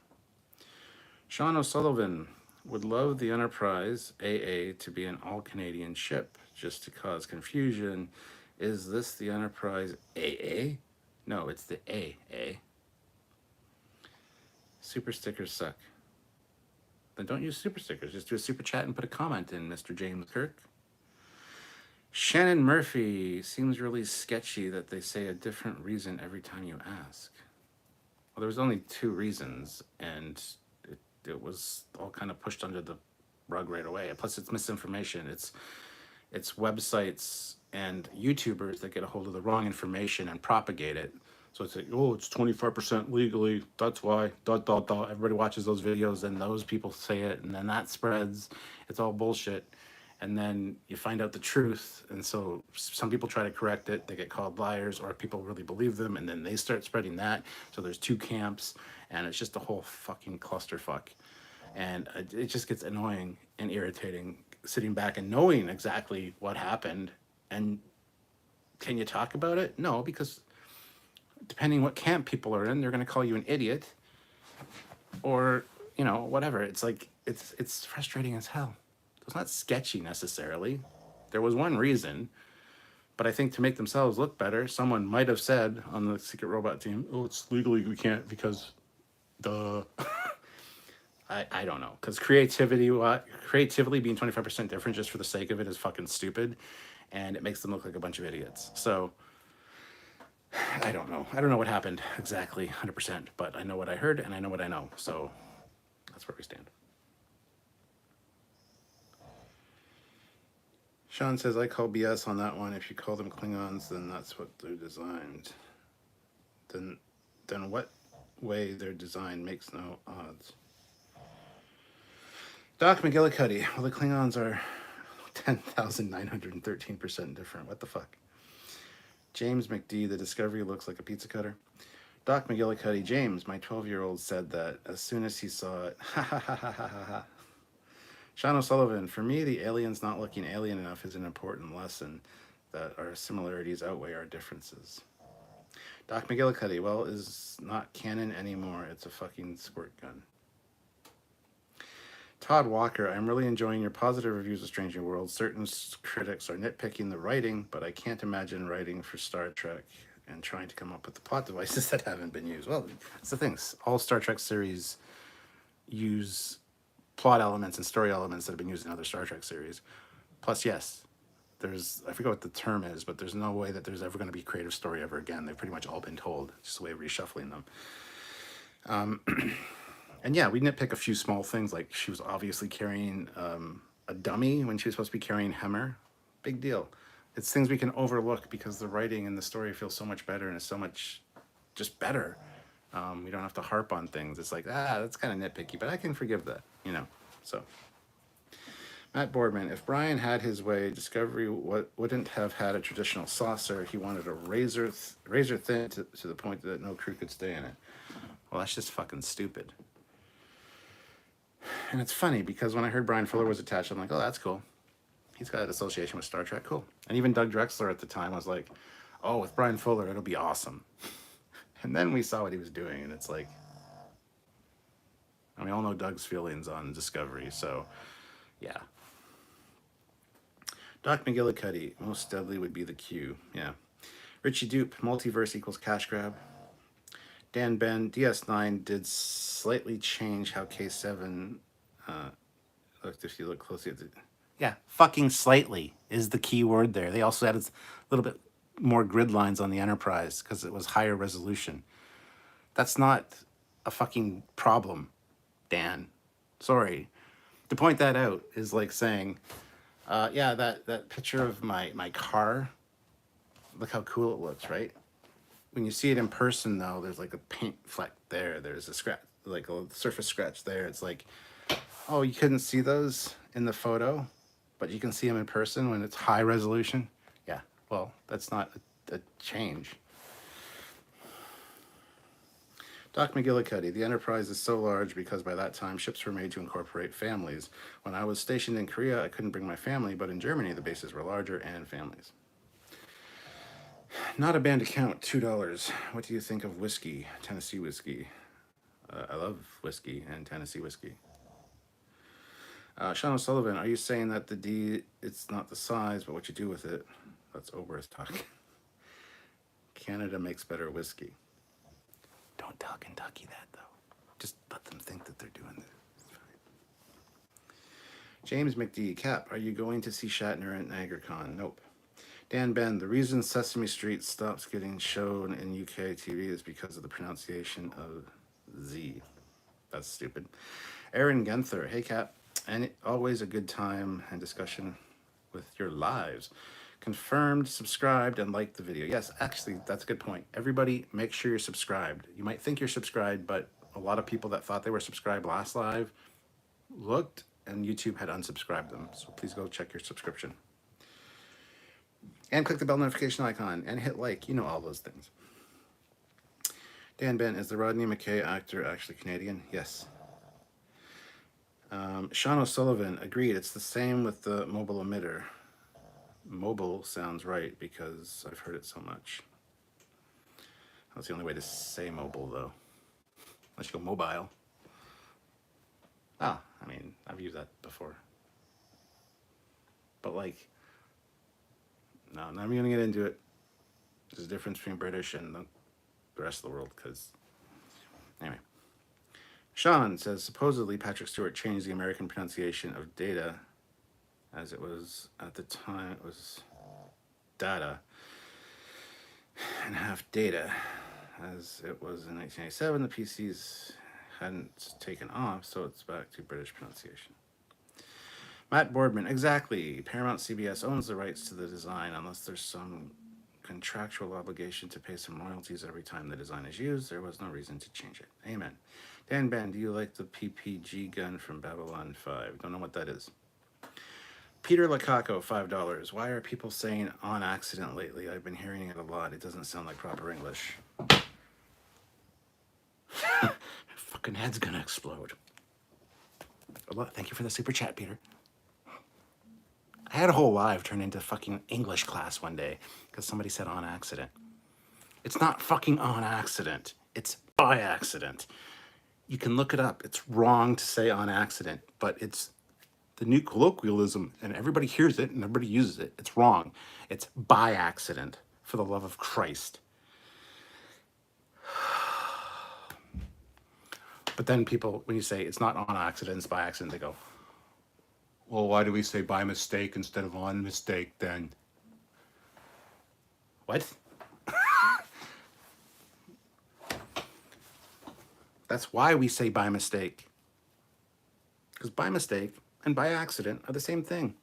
Sean O'Sullivan would love the Enterprise AA to be an all-Canadian ship, just to cause confusion. Is this the Enterprise AA? No, it's the AA. Super stickers suck. Then don't use super stickers. Just do a super chat and put a comment in, Mr. James Kirk. Shannon Murphy, seems really sketchy that they say a different reason every time you ask. Well, there was only 2 reasons, and it was all kind of pushed under the rug right away. Plus, it's misinformation. It's websites and YouTubers that get a hold of the wrong information and propagate it. So it's like, oh, it's 25% legally. That's why. ... Everybody watches those videos, and those people say it, and then that spreads. It's all bullshit. And then you find out the truth, and so some people try to correct it. They get called liars, or people really believe them, and then they start spreading that. So there's 2 camps, and it's just a whole fucking clusterfuck. And it just gets annoying and irritating sitting back and knowing exactly what happened. And can you talk about it? No, because depending what camp people are in, they're going to call you an idiot or, whatever. It's like, it's frustrating as hell. It's not sketchy necessarily. There was one reason, but I think to make themselves look better, someone might have said on the Secret Robot team, oh, it's legally we can't because duh. I don't know, because creatively being 25% different just for the sake of it is fucking stupid, and it makes them look like a bunch of idiots. So I don't know. I don't know what happened exactly 100%, but I know what I heard and I know what I know. So that's where we stand. Sean says, I call BS on that one. If you call them Klingons, then that's what they're designed. Then what way they're designed makes no odds. Doc McGillicuddy, well, the Klingons are 10,913% different. What the fuck? James McD, the Discovery looks like a pizza cutter. Doc McGillicuddy, James, my 12-year-old said that as soon as he saw it. Ha ha ha ha ha ha. Sean O'Sullivan, for me, the aliens not looking alien enough is an important lesson that our similarities outweigh our differences. Doc McGillicuddy, well, is not canon anymore. It's a fucking squirt gun. Todd Walker, I'm really enjoying your positive reviews of Strange New Worlds. Certain critics are nitpicking the writing, but I can't imagine writing for Star Trek and trying to come up with the plot devices that haven't been used. Well, that's the thing. All Star Trek series use plot elements and story elements that have been used in other Star Trek series. Plus, yes, I forget what the term is, but there's no way that there's ever going to be creative story ever again. They've pretty much all been told. It's just a way of reshuffling them. And yeah, we nitpick a few small things, like she was obviously carrying a dummy when she was supposed to be carrying Hemmer. Big deal. It's things we can overlook because the writing and the story feels so much better and is so much just better. We don't have to harp on things. It's like, that's kind of nitpicky, but I can forgive that, So, Matt Boardman, if Brian had his way, Discovery wouldn't have had a traditional saucer. He wanted a razor thin to the point that no crew could stay in it. Well, that's just fucking stupid. And it's funny because when I heard Brian Fuller was attached, I'm like, oh, that's cool. He's got an association with Star Trek. Cool. And even Doug Drexler at the time was like, oh, with Brian Fuller, it'll be awesome. And then we saw what he was doing, and it's like, we all know Doug's feelings on Discovery, so yeah. Doc McGillicuddy, most deadly would be the Q. Yeah. Richie Dupe, multiverse equals cash grab. Dan Ben, DS9 did slightly change how K7 looked if you look closely at the... Yeah, fucking slightly is the key word there. They also added a little bit more grid lines on the Enterprise because it was higher resolution. That's not a fucking problem, Dan. Sorry. To point that out is like saying, yeah, that picture of my car, look how cool it looks, right? When you see it in person, though, there's like a paint fleck there. There's a scratch, like a surface scratch there. It's like, oh, you couldn't see those in the photo, but you can see them in person when it's high resolution. Yeah, well, that's not a change. Doc McGillicuddy, the Enterprise is so large because by that time ships were made to incorporate families. When I was stationed in Korea, I couldn't bring my family, but in Germany, the bases were larger and families. Not a band account, $2. What do you think of whiskey, Tennessee whiskey? I love whiskey and Tennessee whiskey. Sean O'Sullivan, are you saying that the D, it's not the size, but what you do with it? That's Oberth talk. Canada makes better whiskey. Don't tell Kentucky that, though. Just let them think that they're doing this. James McD, Cap, are you going to see Shatner at NiagaraCon? Nope. Dan Ben, the reason Sesame Street stops getting shown in UK TV is because of the pronunciation of Z. That's stupid. Aaron Genther, hey Cap, and always a good time and discussion with your lives. Confirmed, subscribed, and liked the video. Yes, actually, that's a good point. Everybody, make sure you're subscribed. You might think you're subscribed, but a lot of people that thought they were subscribed last live looked, and YouTube had unsubscribed them. So please go check your subscription. And click the bell notification icon and hit like. You know all those things. Dan Ben, is the Rodney McKay actor actually Canadian? Yes. Sean O'Sullivan, agreed. It's the same with the mobile emitter. Mobile sounds right because I've heard it so much. That's the only way to say mobile, though. Unless you go mobile. Ah, I mean, I've used that before. But like, no, I'm not even gonna get into it. There's a difference between British and the rest of the world, because anyway. Sean says, supposedly Patrick Stewart changed the American pronunciation of data, as it was at the time, it was data, and half data. As it was in 1987, the PCs hadn't taken off, so it's back to British pronunciation. Matt Boardman, exactly. Paramount CBS owns the rights to the design unless there's some contractual obligation to pay some royalties every time the design is used. There was no reason to change it. Amen. Dan Ben, do you like the PPG gun from Babylon 5? Don't know what that is. Peter Lakako, $5. Why are people saying on accident lately? I've been hearing it a lot. It doesn't sound like proper English. Fucking head's gonna explode. Thank you for the super chat, Peter. I had a whole live turn into fucking English class one day because somebody said on accident. It's not fucking on accident. It's by accident. You can look it up. It's wrong to say on accident, but it's the new colloquialism and everybody hears it and everybody uses it. It's wrong. It's by accident, for the love of Christ. But then people, when you say it's not on accident, it's by accident, they go, well, why do we say by mistake instead of on mistake then? What? That's why we say by mistake. Because by mistake and by accident are the same thing.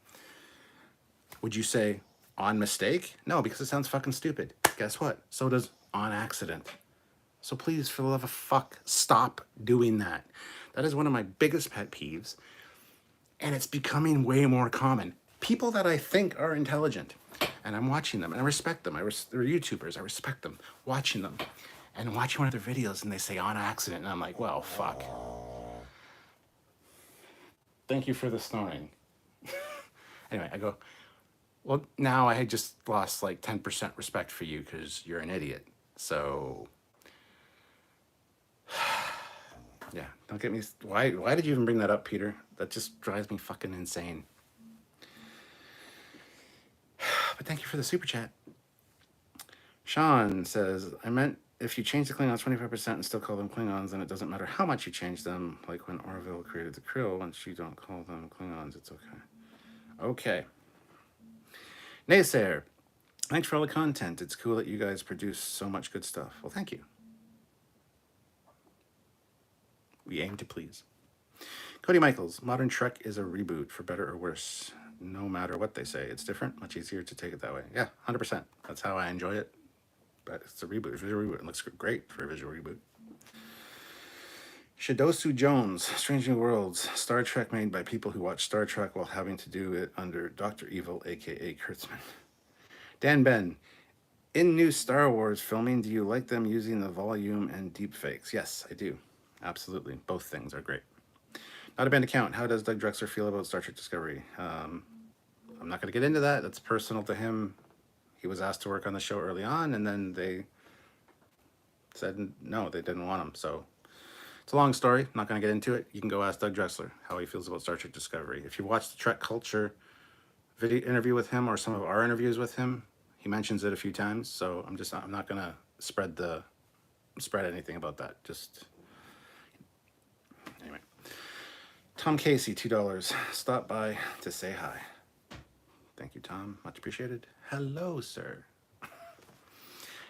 Would you say on mistake? No, because it sounds fucking stupid. Guess what? So does on accident. So please, for the love of fuck, stop doing that. That is one of my biggest pet peeves. And it's becoming way more common. People that I think are intelligent, and I'm watching them, and I respect them. They're YouTubers, I respect them, watching them. And watching one of their videos, and they say on accident, and I'm like, well, fuck. Thank you for the snoring. Anyway, I go, well, now I just lost like 10% respect for you because you're an idiot. So, yeah, don't get me. Why did you even bring that up, Peter? That just drives me fucking insane. But thank you for the super chat. Sean says, I meant if you change the Klingons 25% and still call them Klingons, then it doesn't matter how much you change them. Like when Orville created the Krill, once you don't call them Klingons, it's okay. Okay. Naysayer, thanks for all the content. It's cool that you guys produce so much good stuff. Well, thank you. We aim to please. Cody Michaels, modern Trek is a reboot, for better or worse. No matter what they say, it's different, much easier to take it that way. Yeah, 100%. That's how I enjoy it. But it's a reboot. It's a visual reboot. It looks great for a visual reboot. Shidosu Jones, Strange New Worlds, Star Trek made by people who watch Star Trek while having to do it under Dr. Evil, aka Kurtzman. Dan Ben, in new Star Wars filming, do you like them using the volume and deepfakes? Yes, I do. Absolutely. Both things are great. Not a band account. How does Doug Drexler feel about Star Trek Discovery? I'm not going to get into that. That's personal to him. He was asked to work on the show early on, and then they said no, they didn't want him. So it's a long story. I'm not going to get into it. You can go ask Doug Drexler how he feels about Star Trek Discovery. If you watch the Trek Culture video interview with him or some of our interviews with him, he mentions it a few times. So I'm not going to spread anything about that. Just anyway. Tom Casey, $2. Stop by to say hi. Thank you, Tom. Much appreciated. Hello, sir.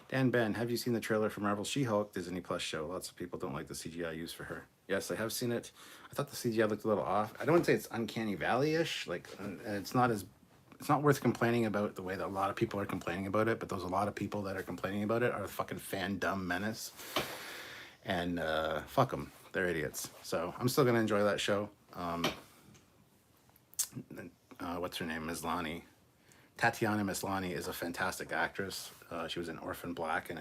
Dan Ben, have you seen the trailer for Marvel She-Hulk Disney Plus show? Lots of people don't like the CGI used for her. Yes, I have seen it. I thought the CGI looked a little off. I don't want to say it's Uncanny Valley-ish. Like, it's not worth complaining about the way that a lot of people are complaining about it, but those a lot of people that are complaining about it are fucking fandom menace. And fuck them. They're idiots. So I'm still going to enjoy that show. What's her name? Maslany. Tatiana Maslany is a fantastic actress. She was in Orphan Black, and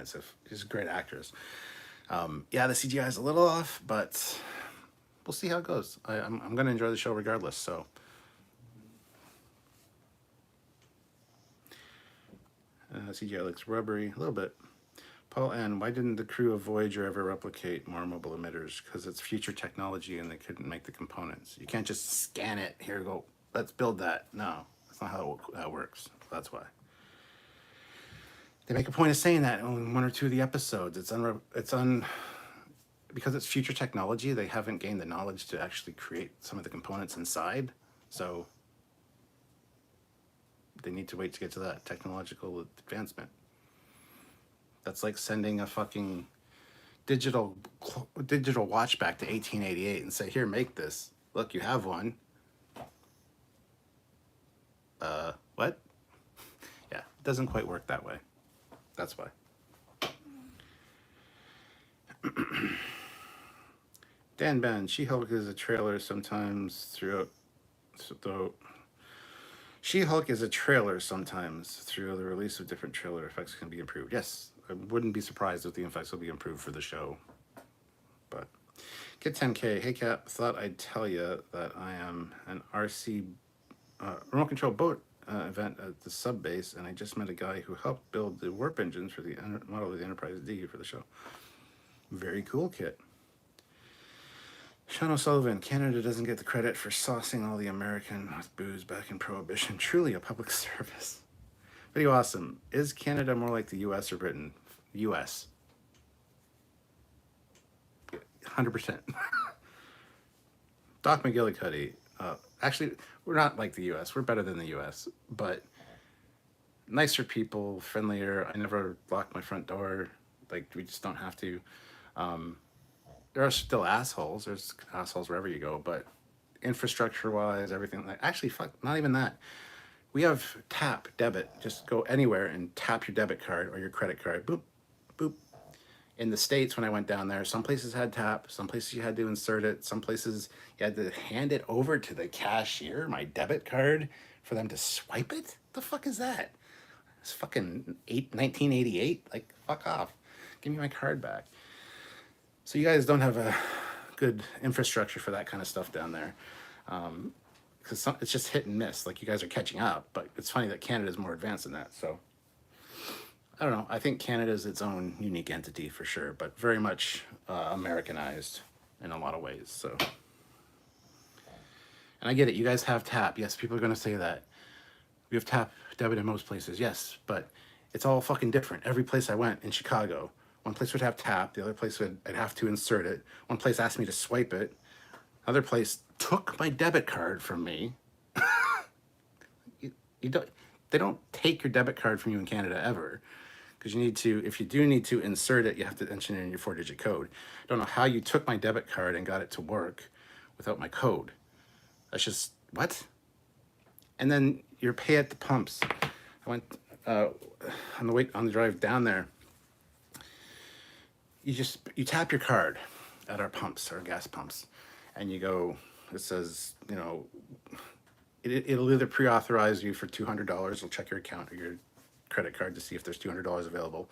she's a great actress. Yeah, the CGI is a little off, but we'll see how it goes. I'm going to enjoy the show regardless. So, CGI looks rubbery a little bit. Paul N., why didn't the crew of Voyager ever replicate more mobile emitters? Because it's future technology, and they couldn't make the components. You can't just scan it. Here, go. Let's build that. No, that's not how it works. That's why. They make a point of saying that in one or two of the episodes. It's because it's future technology, they haven't gained the knowledge to actually create some of the components inside. So they need to wait to get to that technological advancement. That's like sending a fucking digital watch back to 1888 and say, here, make this. Look, you have one. What? Yeah, it doesn't quite work that way. That's why. Dan Ben, She-Hulk is a trailer sometimes throughout. Though She-Hulk is a trailer sometimes through the release of different trailer effects can be improved. Yes, I wouldn't be surprised if the effects will be improved for the show. But get 10K. Hey Cap, thought I'd tell you that I am an RC remote control boat event at the sub base, and I just met a guy who helped build the warp engines for the model of the Enterprise D for the show. Very cool kit. Sean O'Sullivan, Canada doesn't get the credit for saucing all the American with booze back in Prohibition. Truly a public service. Video awesome. Is Canada more like the US or Britain? US. 100%. Doc McGillicuddy. Actually, we're not like the US. We're better than the US. But nicer people, friendlier. I never lock my front door. Like, we just don't have to. There are still assholes. There's assholes wherever you go, but infrastructure-wise, everything. Like, actually, fuck, not even that. We have tap, debit. Just go anywhere and tap your debit card or your credit card. Boop, boop. In the States, when I went down there, some places had tap, some places you had to insert it, some places you had to hand it over to the cashier, my debit card, for them to swipe it? The fuck is that? It's fucking 1988? Like, fuck off. Give me my card back. So you guys don't have a good infrastructure for that kind of stuff down there. Because it's just hit and miss. Like, you guys are catching up, but it's funny that Canada's more advanced than that. So I don't know. I think Canada's its own unique entity for sure, but very much Americanized in a lot of ways. So, and I get it. You guys have tap. Yes, people are going to say that. We have tap debit in most places. Yes, but it's all fucking different. Every place I went in Chicago, one place would have tap, the other place I'd have to insert it. One place asked me to swipe it. Other place took my debit card from me. They don't take your debit card from you in Canada ever, because you need to, if you do need to insert it, you have to enter in your 4-digit code. I don't know how you took my debit card and got it to work without my code. That's just, what? And then your pay at the pumps. I went on the drive down there. You tap your card at our pumps, our gas pumps, and you go, it says, you know, it'll either pre-authorize you for $200. It'll check your account or your credit card to see if there's $200 available.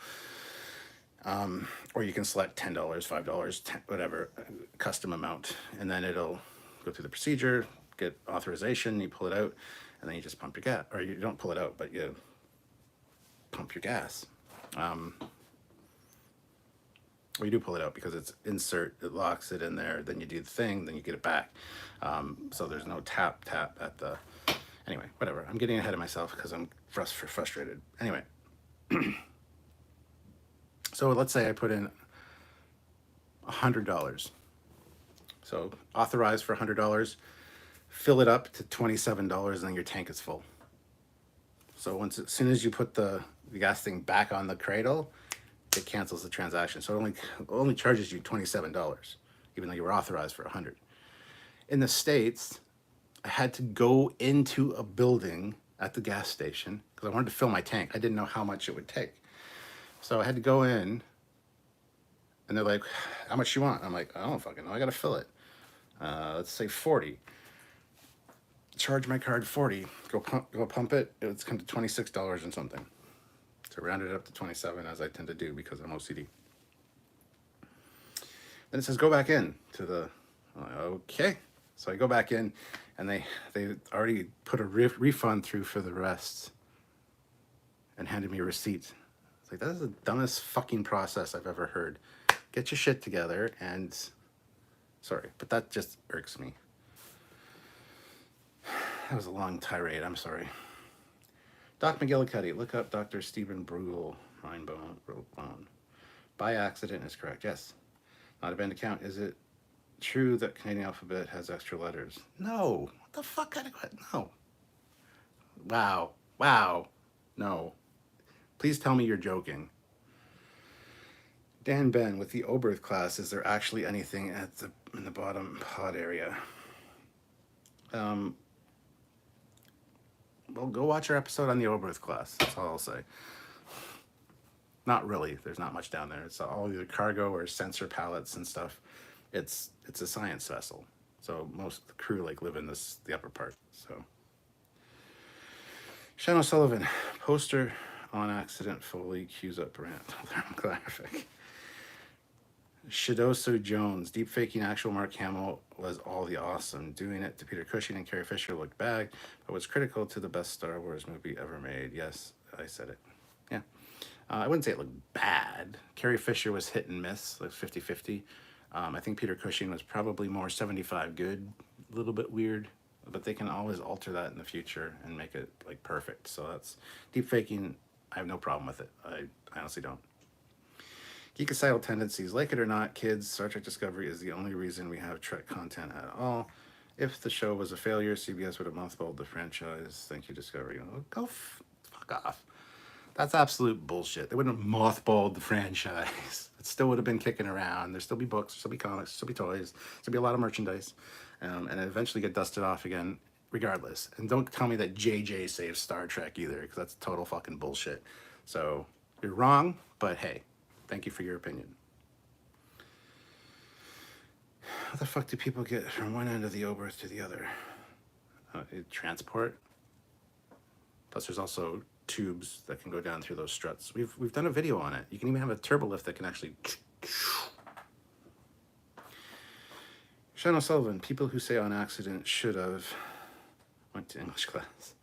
Or you can select $10, $5, whatever, custom amount. And then it'll go through the procedure, get authorization, you pull it out, and then you just pump your gas. Or you don't pull it out, but you pump your gas. Or you do pull it out because it's insert, it locks it in there, then you do the thing, then you get it back. So there's no tap at the, anyway, whatever. I'm getting ahead of myself because I'm frustrated. Anyway, so let's say I put in $100. So authorize for $100, fill it up to $27, and then your tank is full. So as soon as you put the gas thing back on the cradle, it cancels the transaction. So it only charges you $27, even though you were authorized for $100. In the States, I had to go into a building at the gas station because I wanted to fill my tank. I didn't know how much it would take. So I had to go in, and they're like, how much you want? I'm like, I don't fucking know. I got to fill it. Let's say 40. Charge my card 40. Go pump it. It's come to $26 and something. So round it up to 27, as I tend to do because I'm OCD. Then it says go back in to the, I'm like, okay. So I go back in, and they already put a refund through for the rest and handed me a receipt. It's like, that is the dumbest fucking process I've ever heard. Get your shit together and, sorry, but that just irks me. That was a long tirade, I'm sorry. Doc McGillicuddy, look up Dr. Stephen Bruegel, Mindbone. By accident is correct, yes. Not a band account. Is it true that Canadian alphabet has extra letters? No. What the fuck kind of... No. Wow. Wow. No. Please tell me you're joking. Dan Ben, with the Oberth class, is there actually anything at in the bottom pod area? Well, go watch our episode on the Oberth class. That's all I'll say. Not really. There's not much down there. It's all either cargo or sensor pallets and stuff. It's a science vessel. So most of the crew like live in the upper part. So Sean O'Sullivan, poster on accident. Foley cues up rant. Graphic. Shadoso Jones, deep faking actual Mark Hamill was all the awesome. Doing it to Peter Cushing and Carrie Fisher looked bad, but was critical to the best Star Wars movie ever made. Yes, I said it. Yeah. I wouldn't say it looked bad. Carrie Fisher was hit and miss, like 50-50. I think Peter Cushing was probably more 75 good, a little bit weird, but they can always alter that in the future and make it like perfect. So that's deep faking. I have no problem with it. I honestly don't. Geekicidal tendencies. Like it or not, kids, Star Trek Discovery is the only reason we have Trek content at all. If the show was a failure, CBS would have mothballed the franchise. Thank you, Discovery. Go fuck off. That's absolute bullshit. They wouldn't have mothballed the franchise. It still would have been kicking around. There'd still be books, there'd still be comics, there'd still be toys, there'd be a lot of merchandise, and eventually get dusted off again, regardless. And don't tell me that JJ saved Star Trek either, because that's total fucking bullshit. So you're wrong, but hey, thank you for your opinion. How the fuck do people get from one end of the Oberth to the other? Transport. Plus, there's also tubes that can go down through those struts. We've done a video on it. You can even have a turbo lift that can actually... Sean O'Sullivan, people who say on accident should have went to English class.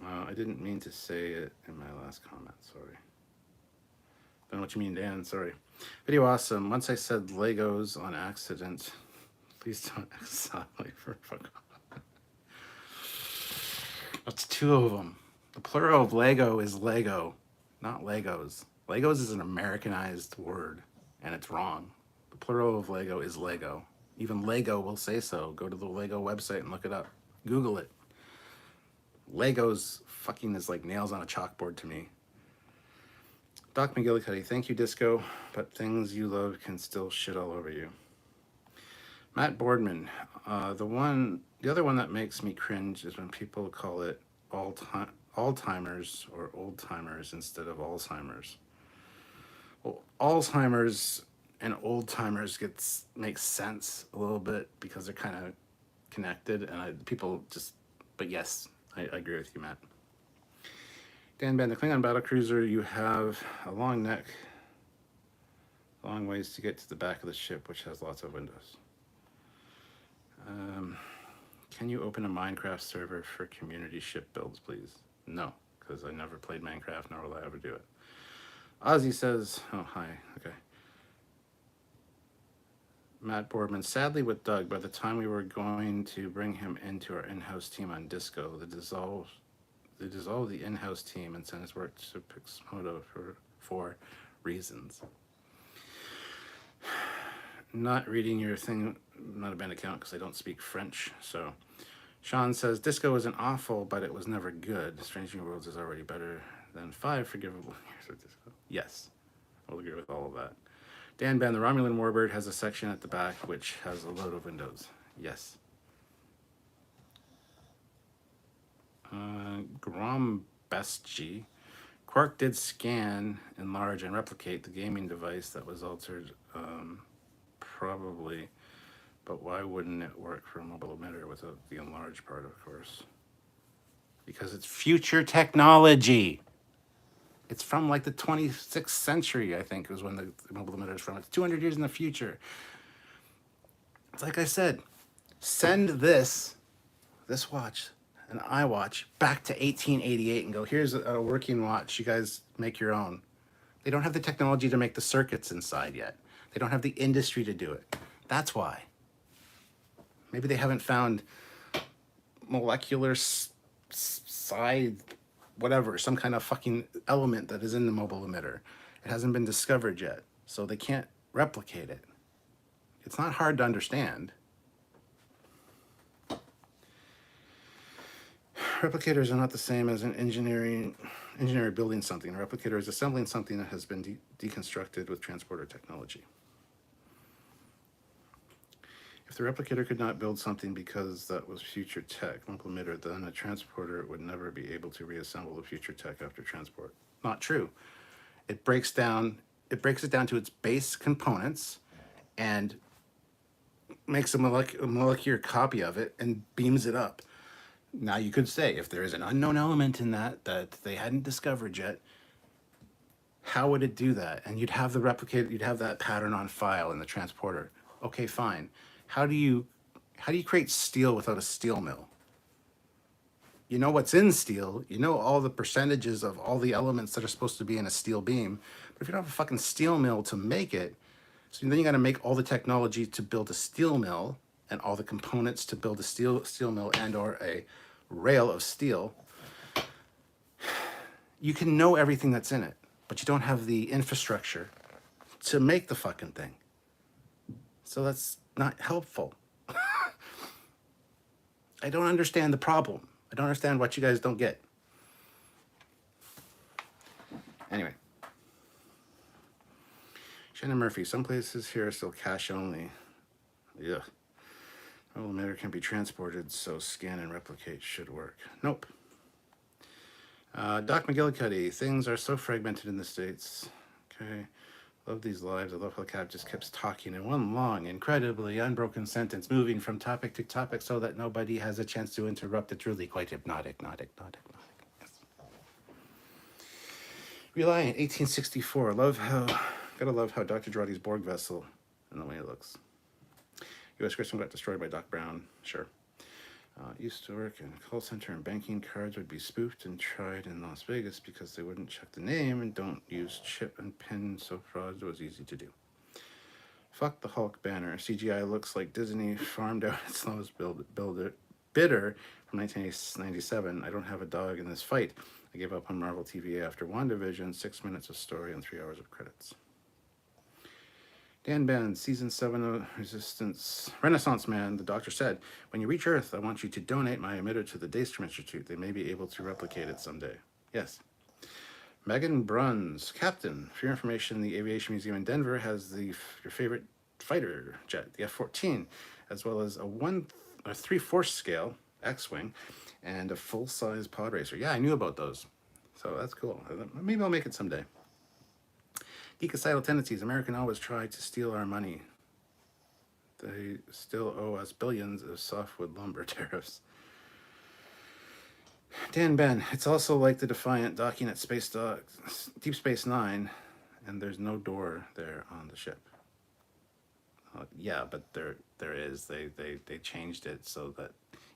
I didn't mean to say it in my last comment, sorry. Don't know what you mean, Dan, sorry. Video awesome. Once I said Legos on accident. Please don't exile me for fuck off. That's two of them. The plural of Lego is Lego, not Legos. Legos is an Americanized word, and it's wrong. The plural of Lego is Lego. Even Lego will say so. Go to the Lego website and look it up. Google it. Legos fucking is like nails on a chalkboard to me. Doc McGillicuddy, thank you, Disco, but things you love can still shit all over you. Matt Boardman, the other one that makes me cringe is when people call it Alzheimer's or old-timers instead of Alzheimer's. Well, Alzheimer's and old-timers makes sense a little bit because they're kind of connected, and people just, but yes, I agree with you, Matt. Dan Ben, the Klingon battlecruiser, you have a long neck, long ways to get to the back of the ship, which has lots of windows. Can you open a Minecraft server for community ship builds, please? No, because I never played Minecraft, nor will I ever do it. Ozzy says, oh, hi, okay. Matt Boardman, sadly with Doug, by the time we were going to bring him into our in-house team on Disco, they dissolved the in-house team and sent his work to Pixmodo for reasons. Not reading your thing, not a band account because I don't speak French, so. Sean says, Disco isn't awful, but it was never good. Strange New Worlds is already better than 5 forgivable years of Disco. Yes, I'll agree with all of that. Dan Ben, the Romulan Warbird has a section at the back which has a load of windows. Yes. Grombestgy. Quark did scan, enlarge, and replicate the gaming device that was altered, probably, but why wouldn't it work for a mobile emitter without the enlarge part, of course? Because it's future technology. It's from like the 26th century, I think, was when the mobile emitter is from. It's 200 years in the future. It's like I said, send this watch, an iWatch, back to 1888 and go, here's a working watch. You guys make your own. They don't have the technology to make the circuits inside yet. They don't have the industry to do it. That's why. Maybe they haven't found molecular side, whatever, some kind of fucking element that is in the mobile emitter. It hasn't been discovered yet. So they can't replicate it. It's not hard to understand. Replicators are not the same as an engineer building something. A replicator is assembling something that has been deconstructed with transporter technology. If the replicator could not build something because that was future tech implemented, then a transporter would never be able to reassemble the future tech after transport. Not true. It breaks it down to its base components and makes a molecular copy of it and beams it up. Now you could say, if there is an unknown element in that they hadn't discovered yet, how would it do that? And you'd have the replicator, you'd have that pattern on file in the transporter. Okay, fine. How do you create steel without a steel mill? You know what's in steel, you know all the percentages of all the elements that are supposed to be in a steel beam, but if you don't have a fucking steel mill to make it, so then you got to make all the technology to build a steel mill and all the components to build a steel mill and or a rail of steel. You can know everything that's in it, but you don't have the infrastructure to make the fucking thing. So that's not helpful. I don't understand the problem. I don't understand what you guys don't get. Anyway. Shannon Murphy, some places here are still cash only. Yeah. Well, matter can be transported, so scan and replicate should work. Nope. Doc McGillicuddy, things are so fragmented in the States. Okay. Love these lives. I love how Cap just keeps talking in one long, incredibly unbroken sentence, moving from topic to topic so that nobody has a chance to interrupt. It's really quite hypnotic. Yes. Reliant, 1864. Gotta love how Dr. Girardi's Borg vessel and the way it looks. U.S. Christian got destroyed by Doc Brown. Sure. Used to work in a call center and banking. Cards would be spoofed and tried in Las Vegas because they wouldn't check the name and don't use chip and pin, so fraud was easy to do. Fuck the Hulk banner. CGI looks like Disney farmed out its lowest bidder from 1997. I don't have a dog in this fight. I gave up on Marvel TV after WandaVision, 6 minutes of story and 3 hours of credits. Dan Ben, Season 7 of Resistance. Renaissance Man, the doctor said, when you reach Earth, I want you to donate my emitter to the Daystrom Institute. They may be able to replicate it someday. Yes. Megan Bruns, Captain, for your information, the Aviation Museum in Denver has your favorite fighter jet, the F-14, as well as a 3/4 scale X-Wing and a full-size pod racer. Yeah, I knew about those. So that's cool. Maybe I'll make it someday. Ecocidal tendencies. American always try to steal our money. They still owe us billions of softwood lumber tariffs. Dan Ben, it's also like the Defiant docking at Deep Space Nine, and there's no door there on the ship. Yeah, but there is. They changed it so that,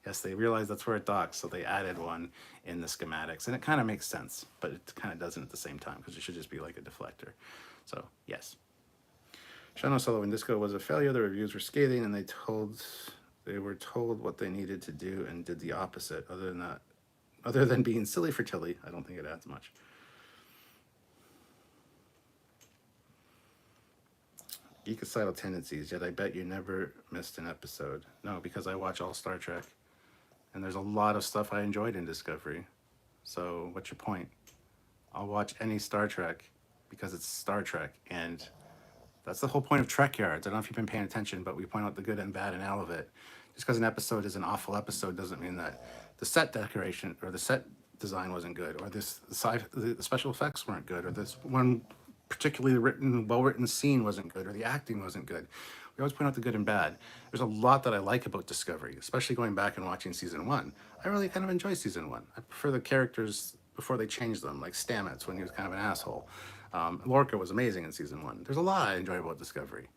yes, they realized that's where it docks, so they added one in the schematics, and it kind of makes sense, but it kind of doesn't at the same time, because it should just be like a deflector. So, yes. Sean O'Sullivan, Disco was a failure. The reviews were scathing, and they were told what they needed to do and did the opposite. Other than being silly for Tilly, I don't think it adds much. Geekicidal tendencies, yet I bet you never missed an episode. No, because I watch all Star Trek, and there's a lot of stuff I enjoyed in Discovery. So, what's your point? I'll watch any Star Trek because it's Star Trek, and that's the whole point of Trekyards. I don't know if you've been paying attention, but we point out the good and bad in all of it. Just because an episode is an awful episode doesn't mean that the set decoration or the set design wasn't good, or the special effects weren't good, or this one particularly well-written scene wasn't good, or the acting wasn't good. We always point out the good and bad. There's a lot that I like about Discovery, especially going back and watching Season 1. I really kind of enjoy Season 1. I prefer the characters before they changed them, like Stamets when he was kind of an asshole. Lorca was amazing in Season 1. There's a lot I enjoy about Discovery.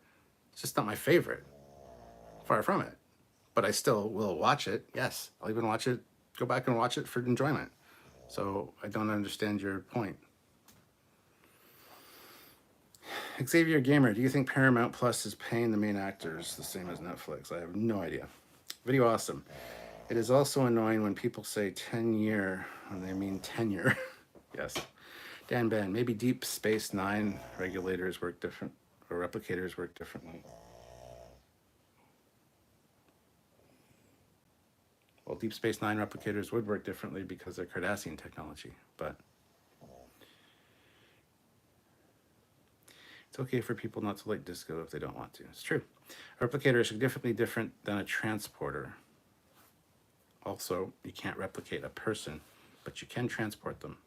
It's just not my favorite. Far from it. But I still will watch it. Yes, I'll even go back and watch it for enjoyment. So I don't understand your point. Xavier Gamer, do you think Paramount Plus is paying the main actors the same as Netflix? I have no idea. Video awesome. It is also annoying when people say 10-year when they mean tenure. Yes. Dan Ben, maybe Deep Space Nine regulators work different. or replicators work differently. Well, Deep Space Nine replicators would work differently because they're Cardassian technology, but it's okay for people not to like disco if they don't want to. It's true. A replicator is significantly different than a transporter. Also, you can't replicate a person, but you can transport them.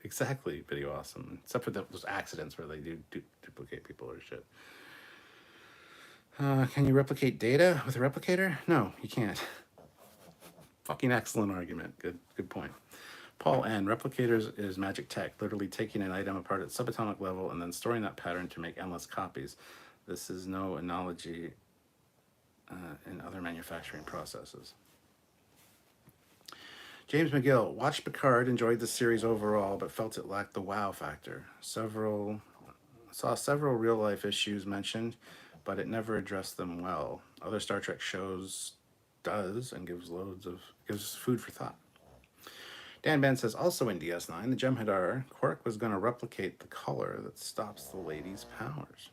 Exactly, Video Awesome. Except for those accidents where they do duplicate people or shit. Can you replicate data with a replicator? No, you can't. Fucking excellent argument. Good point. Paul N. Replicators is magic tech, literally taking an item apart at subatomic level and then storing that pattern to make endless copies. This is no analogy in other manufacturing processes. James McGill, watched Picard, enjoyed the series overall, but felt it lacked the wow factor. Saw several real-life issues mentioned, but it never addressed them well. Other Star Trek shows does and gives food for thought. Dan Ben says, also in DS9, the Jem'Hadar, Quark was going to replicate the color that stops the lady's powers.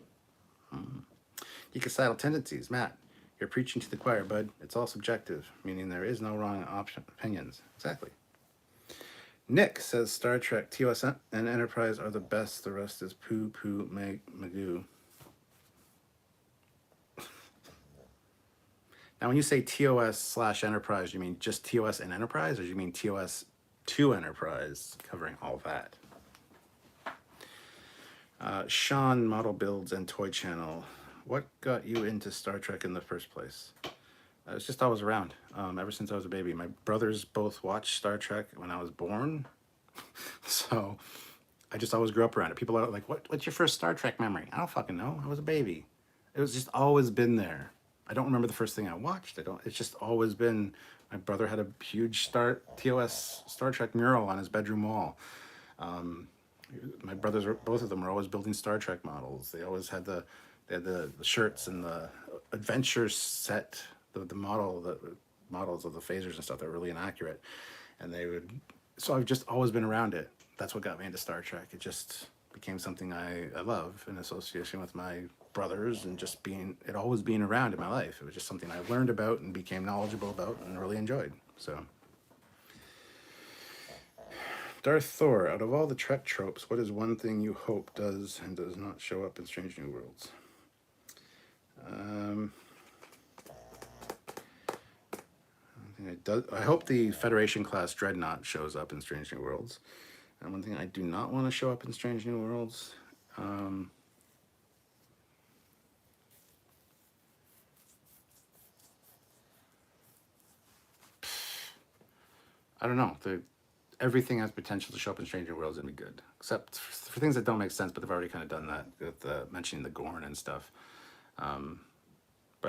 Ecocidal tendencies. Matt, you're preaching to the choir, bud. It's all subjective, meaning there is no wrong opinions. Exactly. Nick says Star Trek, TOS, and Enterprise are the best. The rest is poo-poo magoo. Now, when you say TOS/Enterprise, you mean just TOS and Enterprise, or you mean TOS to Enterprise, covering all that? Sean, Model Builds and Toy Channel. What got you into Star Trek in the first place? It's just always around, ever since I was a baby. My brothers both watched Star Trek when I was born, so I just always grew up around it. People are like, what's your first Star Trek memory? I don't fucking know. I was a baby. It was just always been there. I don't remember the first thing I watched. It's just always been, my brother had a huge TOS Star Trek mural on his bedroom wall. My brothers, both of them were always building Star Trek models. They always had the shirts and the adventure set, the models of the phasers and stuff that were really inaccurate. And so I've just always been around it. That's what got me into Star Trek. It just became something I love in association with my brothers and just it always being around in my life. It was just something I learned about and became knowledgeable about and really enjoyed. So, Darth Thor, out of all the Trek tropes, what is one thing you hope does and does not show up in Strange New Worlds? I hope the Federation class Dreadnought shows up in Strange New Worlds. And one thing I do not want to show up in Strange New Worlds, I don't know. Everything has potential to show up in Strange New Worlds and be good, except for things that don't make sense. But they've already kind of done that with mentioning the Gorn and stuff. But I'm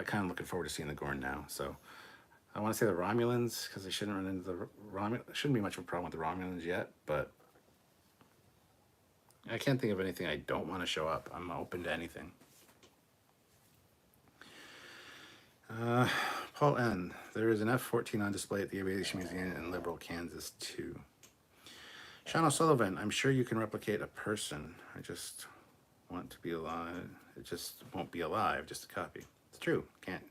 kind of looking forward to seeing the Gorn now. So I want to say the Romulans, because they shouldn't run into the Romulans. Shouldn't be much of a problem with the Romulans yet, but I can't think of anything I don't want to show up. I'm open to anything. Paul N. There is an F-14 on display at the Aviation Museum in Liberal, Kansas, too. Sean O'Sullivan, I'm sure you can replicate a person. I just want to be alive. It just won't be alive, just a copy. It's true. Can't.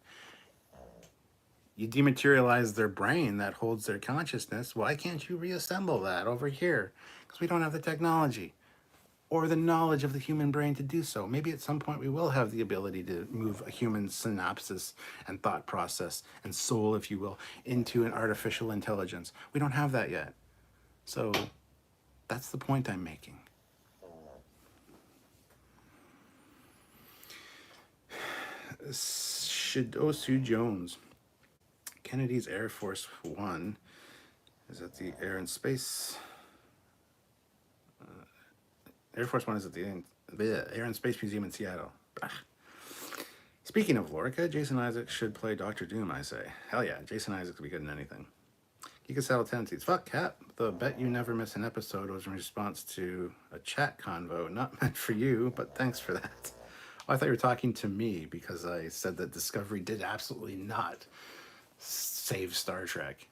You dematerialize their brain that holds their consciousness. Why can't you reassemble that over here? Because we don't have the technology or the knowledge of the human brain to do so. Maybe at some point we will have the ability to move a human synapses and thought process and soul, if you will, into an artificial intelligence. We don't have that yet. So that's the point I'm making. Shidosu Jones. Kennedy's Air Force One is at the Air and Space. Air Force One is at the Air and Space Museum in Seattle. Speaking of Lorca, Jason Isaacs should play Dr. Doom, I say. Hell yeah, Jason Isaacs could be good in anything. Geekasaddle tendencies. Fuck, Cap. The bet you never miss an episode was in response to a chat convo, not meant for you, but thanks for that. Oh, I thought you were talking to me because I said that Discovery did absolutely not save Star Trek.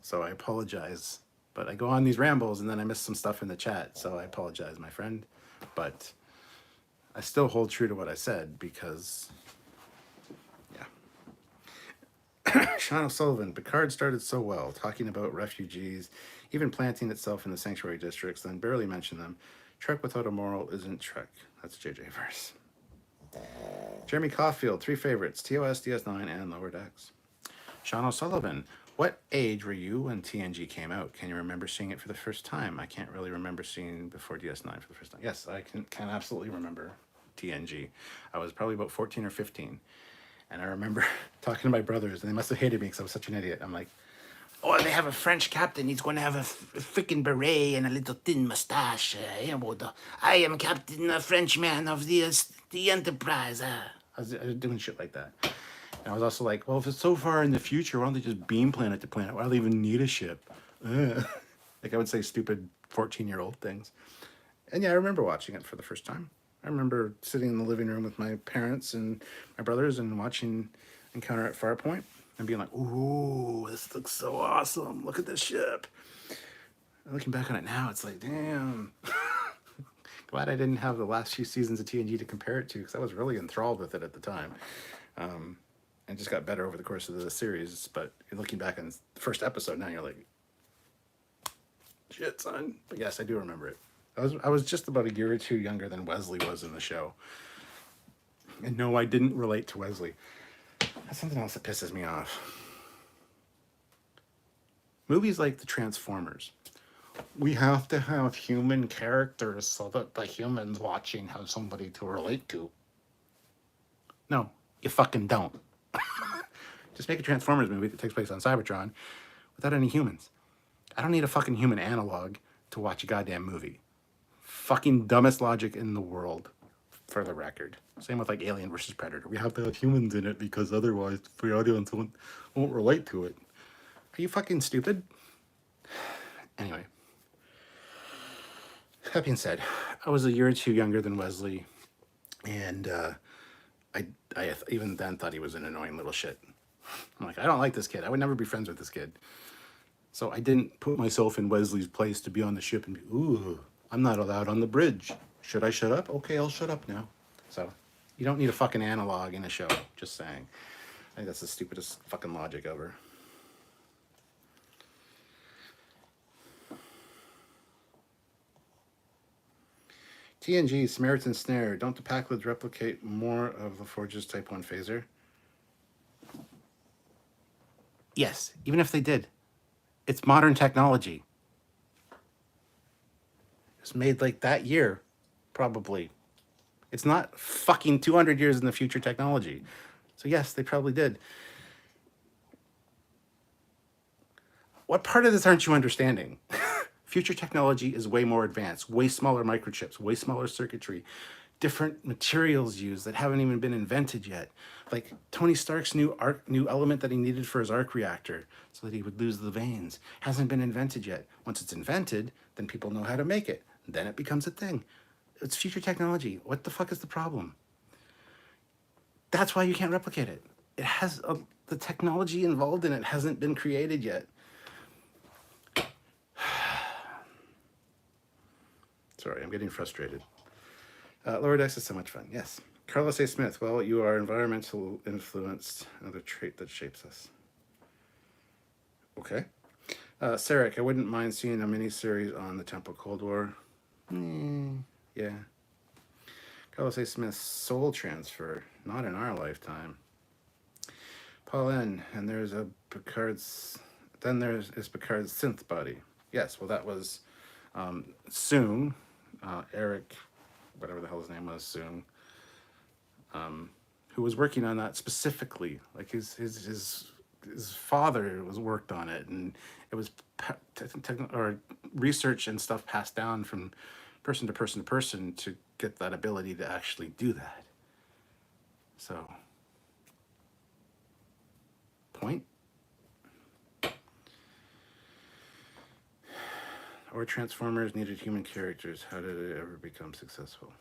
So I apologize. But I go on these rambles and then I miss some stuff in the chat, so I apologize, my friend. But I still hold true to what I said because, yeah. Sean O'Sullivan, Picard started so well, talking about refugees, even planting itself in the sanctuary districts, then barely mentioned them. Trek without a moral isn't Trek. That's JJ Verse. Jeremy Caulfield, 3 favorites, TOS, DS9, and Lower Decks. Sean O'Sullivan, what age were you when TNG came out? Can you remember seeing it for the first time? I can't really remember seeing before DS9 for the first time. Yes, I can absolutely remember TNG. I was probably about 14 or 15. And I remember talking to my brothers, and they must have hated me because I was such an idiot. I'm like, oh, they have a French captain. He's going to have a freaking beret and a little thin mustache. I am Captain Frenchman of the Enterprise. I was doing shit like that. And I was also like, well, if it's so far in the future, why don't they just beam planet to planet? Why do they even need a ship? Like I would say stupid 14-year-old things. And yeah, I remember watching it for the first time. I remember sitting in the living room with my parents and my brothers and watching Encounter at Farpoint and being like, ooh, this looks so awesome. Look at this ship. And looking back on it now, it's like, damn. Glad I didn't have the last few seasons of TNG to compare it to because I was really enthralled with it at the time. And just got better over the course of the series. But looking back on the first episode now, you're like, shit, son. But yes, I do remember it. I was just about a year or two younger than Wesley was in the show. And no, I didn't relate to Wesley. That's something else that pisses me off. Movies like the Transformers. We have to have human characters so that the humans watching have somebody to relate to. No, you fucking don't. Just make a Transformers movie that takes place on Cybertron without any humans. I don't need a fucking human analog to watch a goddamn movie. Fucking dumbest logic in the world, for the record. Same with like Alien versus Predator. We have to have humans in it because otherwise the audience won't relate to it. Are you fucking stupid? Anyway. That being said, I was a year or two younger than Wesley, and I even then thought he was an annoying little shit. I'm like, I don't like this kid. I would never be friends with this kid. So I didn't put myself in Wesley's place to be on the ship and be, ooh, I'm not allowed on the bridge. Should I shut up? Okay, I'll shut up now. So you don't need a fucking analog in a show. Just saying. I think that's the stupidest fucking logic ever. TNG, Samaritan Snare. Don't the Packlids replicate more of the Forge's Type 1 phaser? Yes, even if they did. It's modern technology. It's made like that year, probably. It's not fucking 200 years in the future technology. So yes, they probably did. What part of this aren't you understanding? Future technology is way more advanced, way smaller microchips, way smaller circuitry, different materials used that haven't even been invented yet. Like Tony Stark's new element that he needed for his arc reactor so that he would lose the veins hasn't been invented yet. Once it's invented, then people know how to make it. Then it becomes a thing. It's future technology. What the fuck is the problem? That's why you can't replicate it. It has the technology involved in it hasn't been created yet. Sorry, I'm getting frustrated. Lower Decks is so much fun. Yes. Carlos A. Smith. Well, you are environmental influenced. Another trait that shapes us. Okay. Sarek, I wouldn't mind seeing a miniseries on the Temple Cold War. Yeah. Carlos A. Smith, Soul Transfer. Not in our lifetime. Paul N. And there's a Picard's... Then there's Picard's synth body. Yes, well, that was Soong. Eric, whatever the hell his name was, Soong, who was working on that specifically. Like his father was worked on it, and it was research and stuff passed down from person to person to person to get that ability to actually do that. So, point. Or Transformers needed human characters. How did it ever become successful?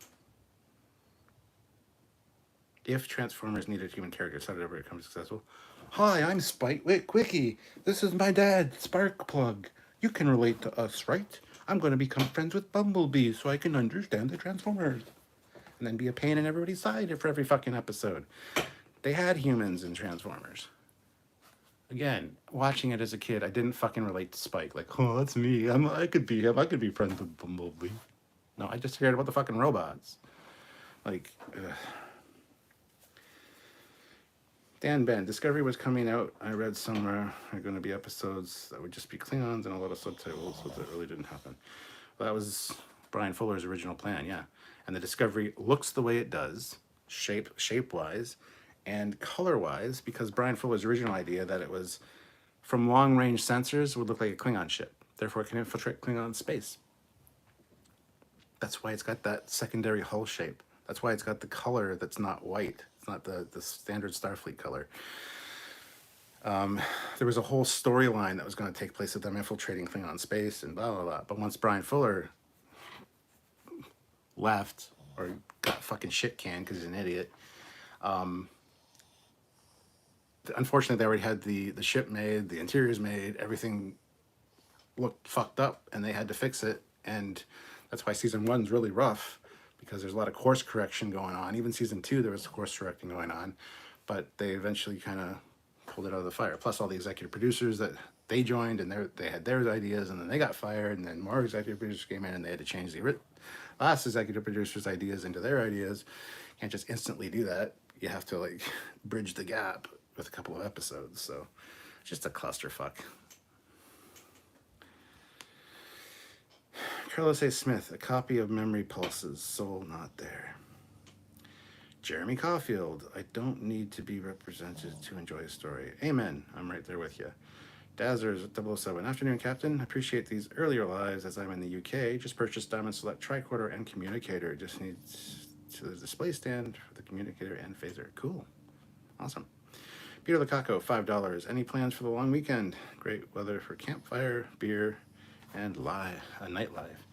If Transformers needed human characters, how did it ever become successful? Hi, I'm Spite Quickie. This is my dad, Sparkplug. You can relate to us, right? I'm going to become friends with Bumblebee so I can understand the Transformers. and then be a pain in everybody's side for every fucking episode. They had humans in Transformers. Again, watching it as a kid, I didn't fucking relate to Spike. Like, oh, that's me. I could be him. I could be friends with Bumblebee. No, I just cared about the fucking robots. Like, ugh. Dan Ben, Discovery was coming out. I read somewhere there are going to be episodes that would just be Klingons and a lot of subtitles, so that really didn't happen. Well, that was Brian Fuller's original plan, yeah. And the Discovery looks the way it does, shape-wise, and color-wise, because Brian Fuller's original idea that it was from long-range sensors would look like a Klingon ship. Therefore, it can infiltrate Klingon space. That's why it's got that secondary hull shape. That's why it's got the color that's not white. It's not the standard Starfleet color. There was a whole storyline that was going to take place with them infiltrating Klingon space and blah, blah, blah. But once Brian Fuller left, or got fucking shit canned because he's an idiot, unfortunately they already had the ship made, the interiors made, everything looked fucked up, and they had to fix it. And that's why season 1's really rough, because there's a lot of course correction going on. Even season 2, there was course correcting going on, but they eventually kind of pulled it out of the fire. Plus all the executive producers that they joined, and they had their ideas, and then they got fired, and then more executive producers came in, and they had to change the last executive producers' ideas into their ideas. You can't just instantly do that. You have to like bridge the gap with a couple of episodes. So just a clusterfuck. Carlos A. Smith, a copy of Memory Pulses, soul not there. Jeremy Caulfield, I don't need to be represented to enjoy a story. Amen. I'm right there with you. Dazzers 007. Afternoon, Captain. Appreciate these earlier lives as I'm in the UK. Just purchased Diamond Select Tricorder and Communicator. Just needs to the display stand for the communicator and phaser. Cool. Awesome. Peter Lukaku, $5. Any plans for the long weekend? Great weather for campfire, beer, and a night live.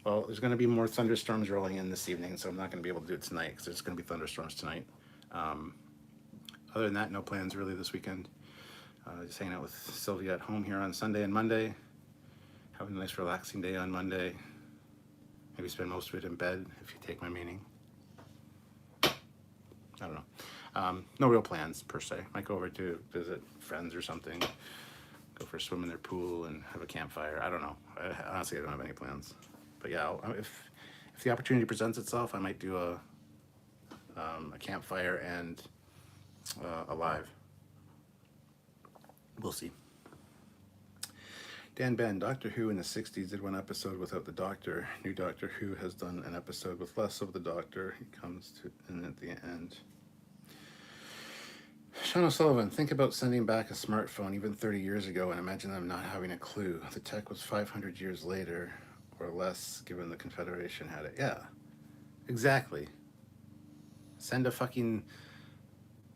Well, there's going to be more thunderstorms rolling in this evening, so I'm not going to be able to do it tonight because there's going to be thunderstorms tonight. Other than that, no plans really this weekend. Just hanging out with Sylvia at home here on Sunday and Monday. Having a nice relaxing day on Monday. Maybe spend most of it in bed, if you take my meaning. I don't know. No real plans, per se. Might go over to visit friends or something. Go for a swim in their pool and have a campfire. I don't know. Honestly, I don't have any plans. But yeah, if the opportunity presents itself, I might do a campfire and a live. We'll see. Dan Ben, Doctor Who in the 60s did one episode without the Doctor. New Doctor Who has done an episode with less of the Doctor. He comes to in at the end. Sean O'Sullivan, think about sending back a smartphone even 30 years ago and imagine them not having a clue. The tech was 500 years later or less, given the Confederation had it. Yeah, exactly. Send a fucking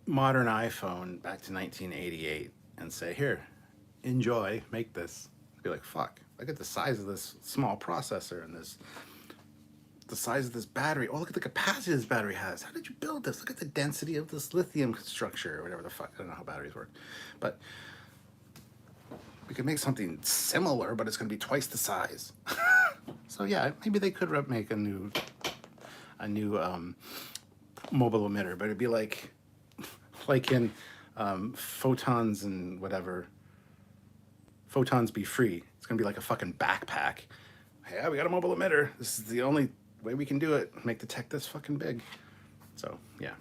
modern iPhone back to 1988 and say, here, enjoy, make this. Be like, fuck, look at the size of this small processor and the size of this battery. Oh, look at the capacity this battery has. How did you build this? Look at the density of this lithium structure or whatever the fuck. I don't know how batteries work. But we could make something similar, but it's going to be twice the size. So yeah, maybe they could make a new mobile emitter, but it'd be like in photons and whatever. Photons be free. It's gonna be like a fucking backpack. Yeah, we got a mobile emitter. This is the only way we can do it. Make the tech this fucking big. So yeah.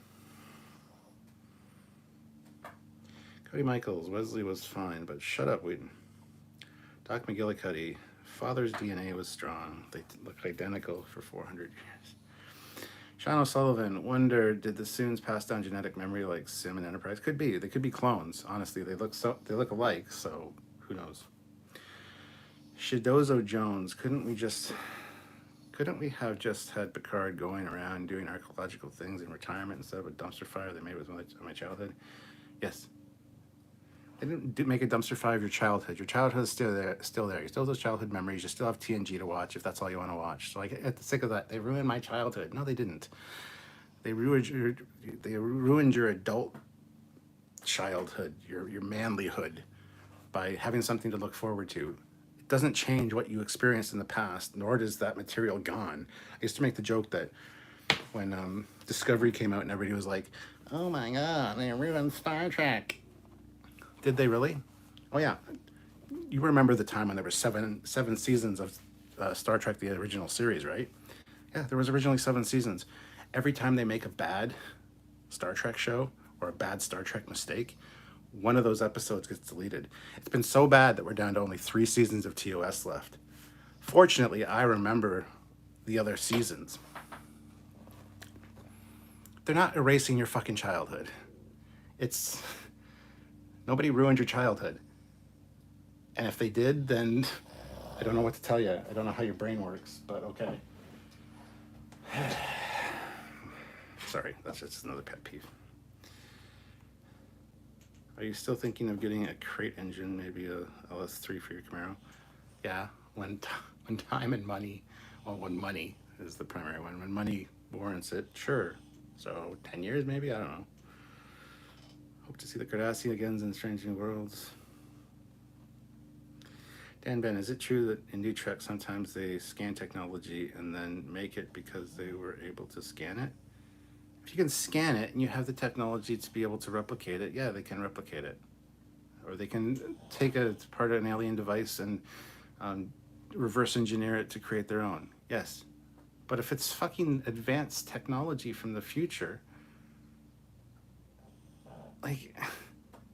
Cody Michaels, Wesley was fine, but shut up, Whedon. Doc McGillicuddy, father's DNA was strong. They look identical for 400 years. Sean O'Sullivan, wonder, did the Soons pass down genetic memory like Sim and Enterprise? Could be. They could be clones. Honestly, they look alike. So who knows? Shidozo Jones, couldn't we have just had Picard going around doing archaeological things in retirement instead of a dumpster fire they made with my childhood? Yes. They didn't make a dumpster fire of your childhood. Your childhood is still there. You still have those childhood memories. You still have TNG to watch if that's all you want to watch. So I get sick of that. They ruined my childhood. No, they didn't. They ruined your adult childhood, your manlyhood, by having something to look forward to. It doesn't change what you experienced in the past, nor does that material gone. I used to make the joke that when Discovery came out and everybody was like, "Oh my god, they ruined Star Trek." Did they really? Oh yeah, you remember the time when there were seven seasons of Star Trek, the original series, right? Yeah, there was originally 7 seasons. Every time they make a bad Star Trek show or a bad Star Trek mistake, one of those episodes gets deleted. It's been so bad that we're down to only 3 seasons of TOS left. Fortunately, I remember the other seasons. They're not erasing your fucking childhood. It's nobody ruined your childhood. And if they did, then I don't know what to tell you. I don't know how your brain works, but okay. Sorry, that's just another pet peeve. Are you still thinking of getting a crate engine, maybe a LS3 for your Camaro? Yeah, when time and money, well, when money is the primary one, when money warrants it, sure. So 10 years maybe, I don't know. Hope to see the Cardassians in Strange New Worlds. Dan Ben, is it true that in New Trek sometimes they scan technology and then make it because they were able to scan it? If you can scan it and you have the technology to be able to replicate it, yeah, they can replicate it. Or they can take a part of an alien device and reverse engineer it to create their own. Yes. But if it's fucking advanced technology from the future, like,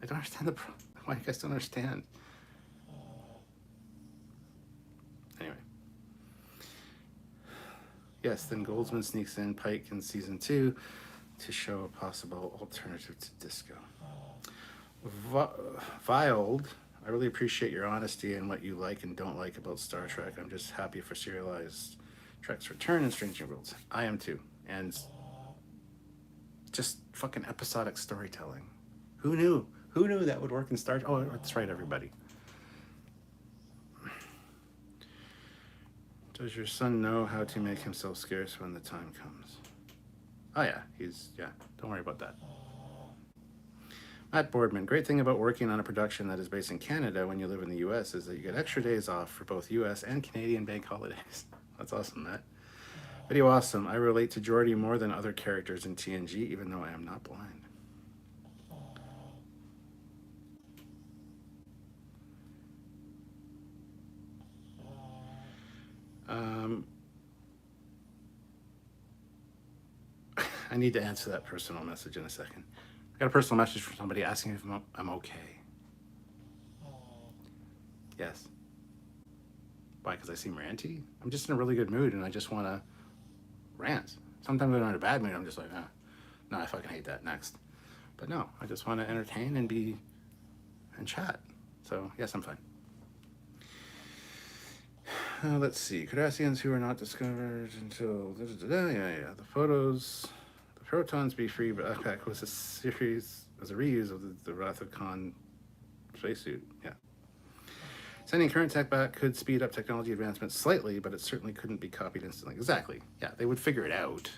I don't understand why you guys don't understand. Anyway. Yes, then Goldsman sneaks in Pike in season 2 to show a possible alternative to disco. Viled, I really appreciate your honesty and what you like and don't like about Star Trek. I'm just happy for serialized Trek's return in Strange New Worlds. I am too. And just fucking episodic storytelling. Who knew? Who knew that would work in Star Trek? Oh, that's right, everybody. Does your son know how to make himself scarce when the time comes? Oh yeah, don't worry about that. Matt Boardman, great thing about working on a production that is based in Canada when you live in the US is that you get extra days off for both US and Canadian bank holidays. That's awesome, Matt. Video awesome. I relate to Geordi more than other characters in TNG, even though I am not blind. I need to answer that personal message in a second. I got a personal message from somebody asking if I'm okay. Yes. Why? Because I seem ranty? I'm just in a really good mood and I just want to rant. Sometimes when I'm in a bad mood, I'm just like, no, I fucking hate that. Next. But no, I just want to entertain and chat. So, yes, I'm fine. Let's see. Cardassians who are not discovered until... Yeah. The photos... The Protons Be Free backpack was a series... as a reuse of the Wrath of Khan spacesuit. Yeah. Sending current tech back could speed up technology advancement slightly, but it certainly couldn't be copied instantly. Exactly. Yeah, they would figure it out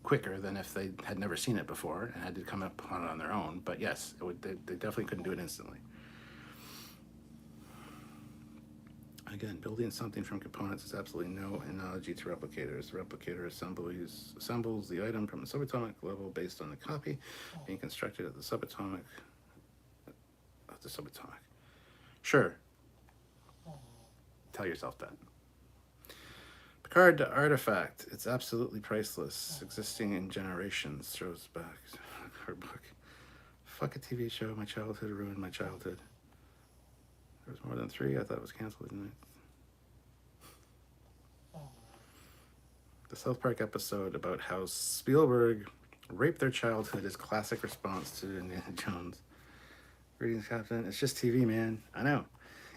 quicker than if they had never seen it before and had to come up on it on their own. But yes, they definitely couldn't do it instantly. Again, building something from components is absolutely no analogy to replicators. The replicator assembles the item from the subatomic level based on the copy being constructed at the subatomic. Sure. Tell yourself that. Picard to Artifact. It's absolutely priceless. Existing in generations. Throws back her book. Fuck a TV show. My childhood ruined my childhood. There was more than 3. I thought it was canceled, didn't it? The South Park episode about how Spielberg raped their childhood is classic response to Indiana Jones. Greetings, Captain. It's just TV, man. I know.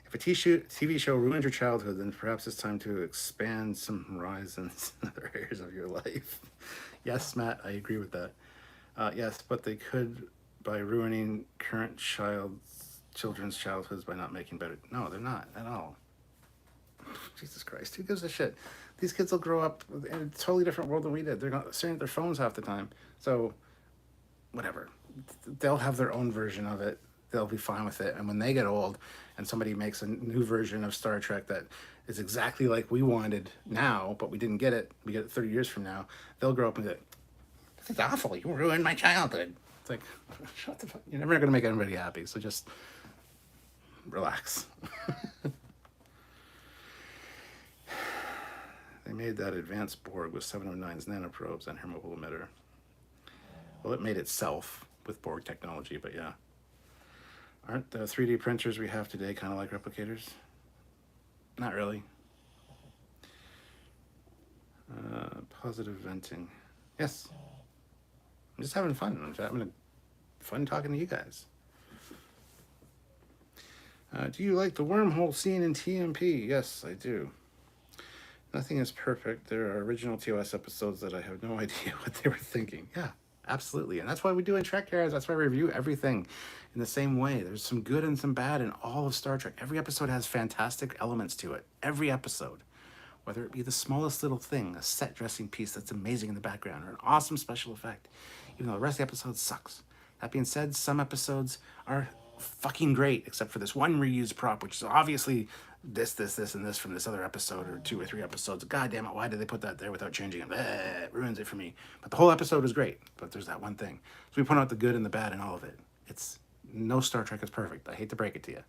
If a TV show ruined your childhood, then perhaps it's time to expand some horizons in other areas of your life. Yes, Matt, I agree with that. Yes, but they could by ruining current children's childhoods by not making better. No, they're not at all. Jesus Christ, who gives a shit? These kids will grow up in a totally different world than we did. They're not staring at their phones half the time. So, whatever. They'll have their own version of it. they'll be fine with it. And when they get old and somebody makes a new version of Star Trek that is exactly like we wanted now, but we didn't get it, we get it 30 years from now, they'll grow up and be like, this is awful, you ruined my childhood. It's like, shut the fuck, you're never going to make anybody happy, so just relax. They made that advanced Borg with 709's nanoprobes and her mobile emitter. Well, it made itself with Borg technology, but yeah. Aren't the 3D printers we have today kind of like replicators? Not really. Positive venting. Yes. I'm just having fun. I'm just having fun talking to you guys. Do you like the wormhole scene in TMP? Yes, I do. Nothing is perfect. There are original TOS episodes that I have no idea what they were thinking. Yeah, absolutely. And that's why we do in Trekyards. That's why we review everything in the same way. There's some good and some bad in all of Star Trek. Every episode has fantastic elements to it. Every episode. Whether it be the smallest little thing, a set dressing piece that's amazing in the background, or an awesome special effect, even though the rest of the episode sucks. That being said, some episodes are fucking great, except for this one reused prop, which is obviously this, and this from this other episode, or 2 or 3 episodes. God damn it, why did they put that there without changing it? It ruins it for me. But the whole episode is great, but there's that one thing. So we point out the good and the bad in all of it. It's no Star Trek is perfect. I hate to break it to you.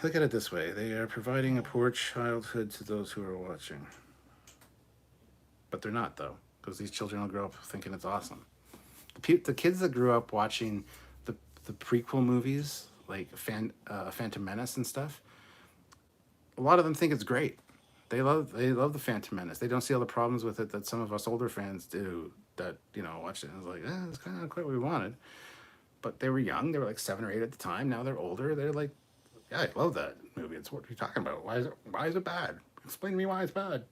Look at it this way. They are providing a poor childhood to those who are watching. But they're not, though, because these children will grow up thinking it's awesome. The kids that grew up watching the prequel movies, like Phantom Menace and stuff, a lot of them think it's great. They love the Phantom Menace. They don't see all the problems with it that some of us older fans do, that, watched it and was like, it's kind of quite what we wanted. But they were young. They were like 7 or 8 at the time. Now they're older. They're like, yeah, I love that movie. It's what you're talking about. Why is it bad? Explain to me why it's bad.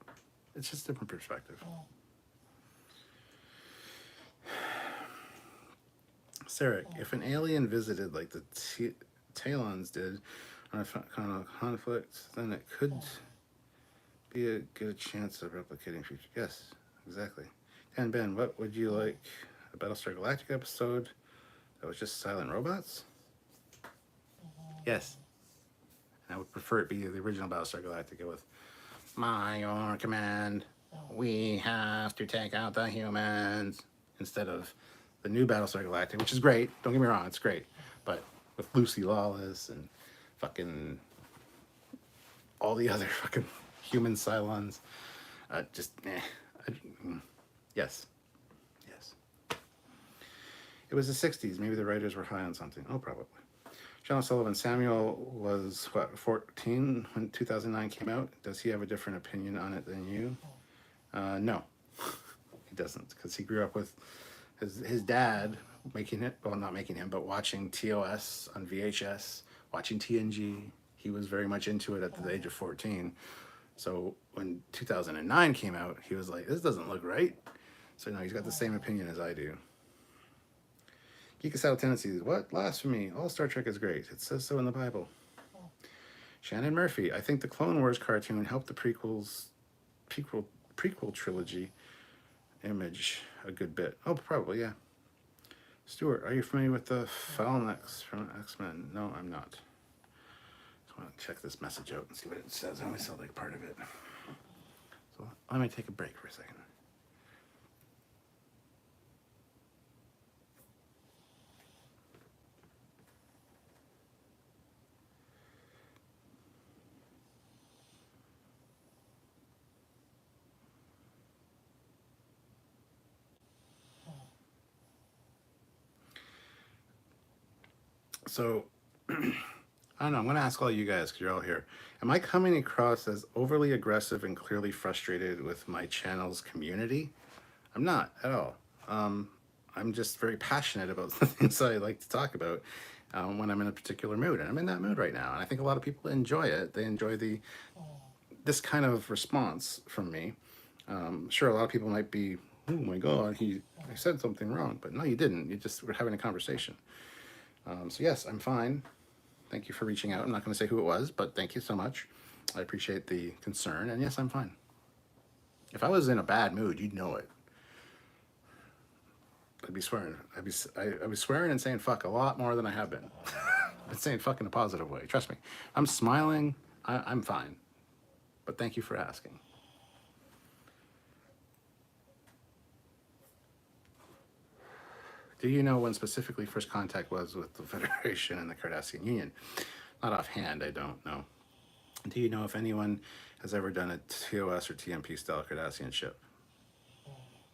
It's just a different perspective. Sarek, if an alien visited like the Talons did on a kind of conflict, then it could be a good chance of replicating future. Yes, exactly. Dan Ben, what would you like? A Battlestar Galactica episode that was just silent robots? Yes. I would prefer it be the original Battlestar Galactica with your command, we have to take out the humans, instead of the new Battlestar Galactica, which is great. Don't get me wrong, it's great. But with Lucy Lawless and fucking all the other fucking human Cylons, yes. Yes. It was the 60s. Maybe the writers were high on something. Oh, probably. John Sullivan, Samuel was, 14 when 2009 came out? Does he have a different opinion on it than you? No, he doesn't, because he grew up with his dad making it, well, not making him, but watching TOS on VHS, watching TNG. He was very much into it at the age of 14. So when 2009 came out, he was like, this doesn't look right. So no, he's got the same opinion as I do. Geekocidal tendencies. What? Blasphemy. All Star Trek is great. It says so in the Bible. Shannon Murphy. I think the Clone Wars cartoon helped the prequel trilogy image a good bit. Oh, probably, yeah. Stuart, are you familiar with the Phalanx from X-Men? No, I'm not. Just want to check this message out and see what it says. I only saw like part of it. So let me take a break for a second. So, I don't know, I'm going to ask all you guys, because you're all here. Am I coming across as overly aggressive and clearly frustrated with my channel's community? I'm not at all. I'm just very passionate about the things I like to talk about when I'm in a particular mood. And I'm in that mood right now. And I think a lot of people enjoy it. They enjoy this kind of response from me. Sure, a lot of people might be, oh my God, I said something wrong. But no, you didn't. You just were having a conversation. So yes, I'm fine. Thank you for reaching out. I'm not going to say who it was, but thank you so much. I appreciate the concern, and yes, I'm fine. If I was in a bad mood, you'd know it. I'd be swearing. I'd be swearing and saying fuck a lot more than I have been. I've been saying fuck in a positive way. Trust me. I'm smiling. I'm fine. But thank you for asking. Do you know when specifically first contact was with the Federation and the Cardassian Union? Not offhand, I don't know. Do you know if anyone has ever done a TOS or TMP style Cardassian ship?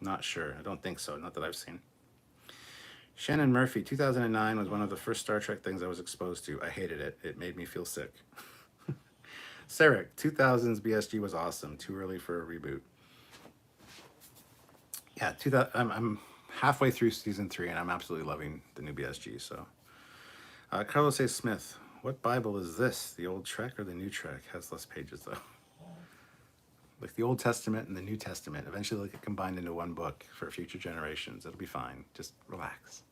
Not sure. I don't think so. Not that I've seen. Shannon Murphy, 2009 was one of the first Star Trek things I was exposed to. I hated it. It made me feel sick. Sarek, 2000s BSG was awesome. Too early for a reboot. Yeah, I'm halfway through season 3 and I'm absolutely loving the new BSG. So, Carlos A. Smith, what Bible is this? The Old Trek or the New Trek? Has less pages though. Like the Old Testament and the New Testament. Eventually they'll get combined into one book for future generations. It'll be fine. Just relax.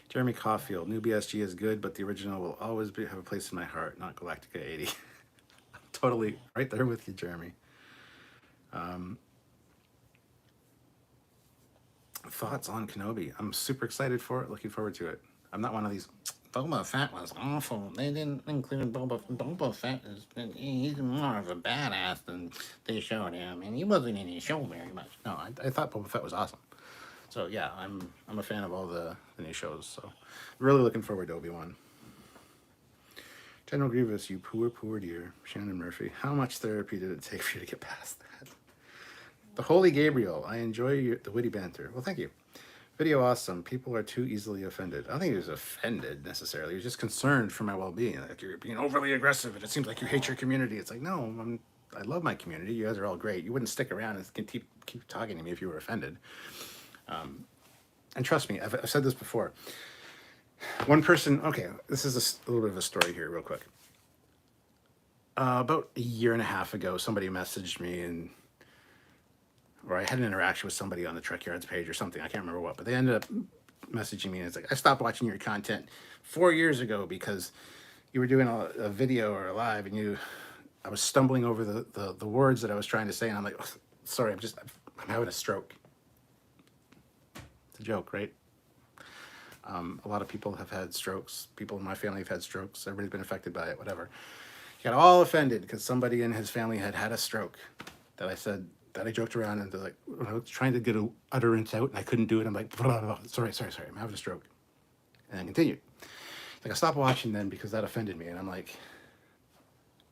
Jeremy Caulfield, new BSG is good, but the original will always have a place in my heart, not Galactica 80. I'm totally right there with you, Jeremy. Thoughts on Kenobi? I'm super excited for it, looking forward to it. I'm not one of these, Boba Fett was awful. They didn't include Boba Fett. He's more of a badass than they showed him, and he wasn't in his show very much. No, I thought Boba Fett was awesome. So yeah, I'm a fan of all the new shows. So really looking forward to Obi-Wan. General Grievous, you poor dear. Shannon Murphy, how much therapy did it take for you to get past that? The Holy Gabriel, I enjoy the witty banter. Well, thank you. Video awesome. People are too easily offended. I don't think he was offended necessarily. He was just concerned for my well-being. Like, you're being overly aggressive and it seems like you hate your community. It's like, no, I love my community. You guys are all great. You wouldn't stick around and keep talking to me if you were offended. And trust me, I've said this before. One person, okay, this is a little bit of a story here real quick. About a year and a half ago, somebody messaged me or I had an interaction with somebody on the Trekyards page or something. I can't remember what, but they ended up messaging me and it's like, I stopped watching your content 4 years ago because you were doing a video or a live and I was stumbling over the words that I was trying to say. And I'm like, oh, sorry, I'm having a stroke. It's a joke, right? A lot of people have had strokes. People in my family have had strokes. Everybody's been affected by it, whatever. He got all offended because somebody in his family had a stroke that I joked around and they're like, I was trying to get an utterance out and I couldn't do it. I'm like, blah, blah, blah. Sorry, I'm having a stroke. And I continued. Like I stopped watching then because that offended me. And I'm like,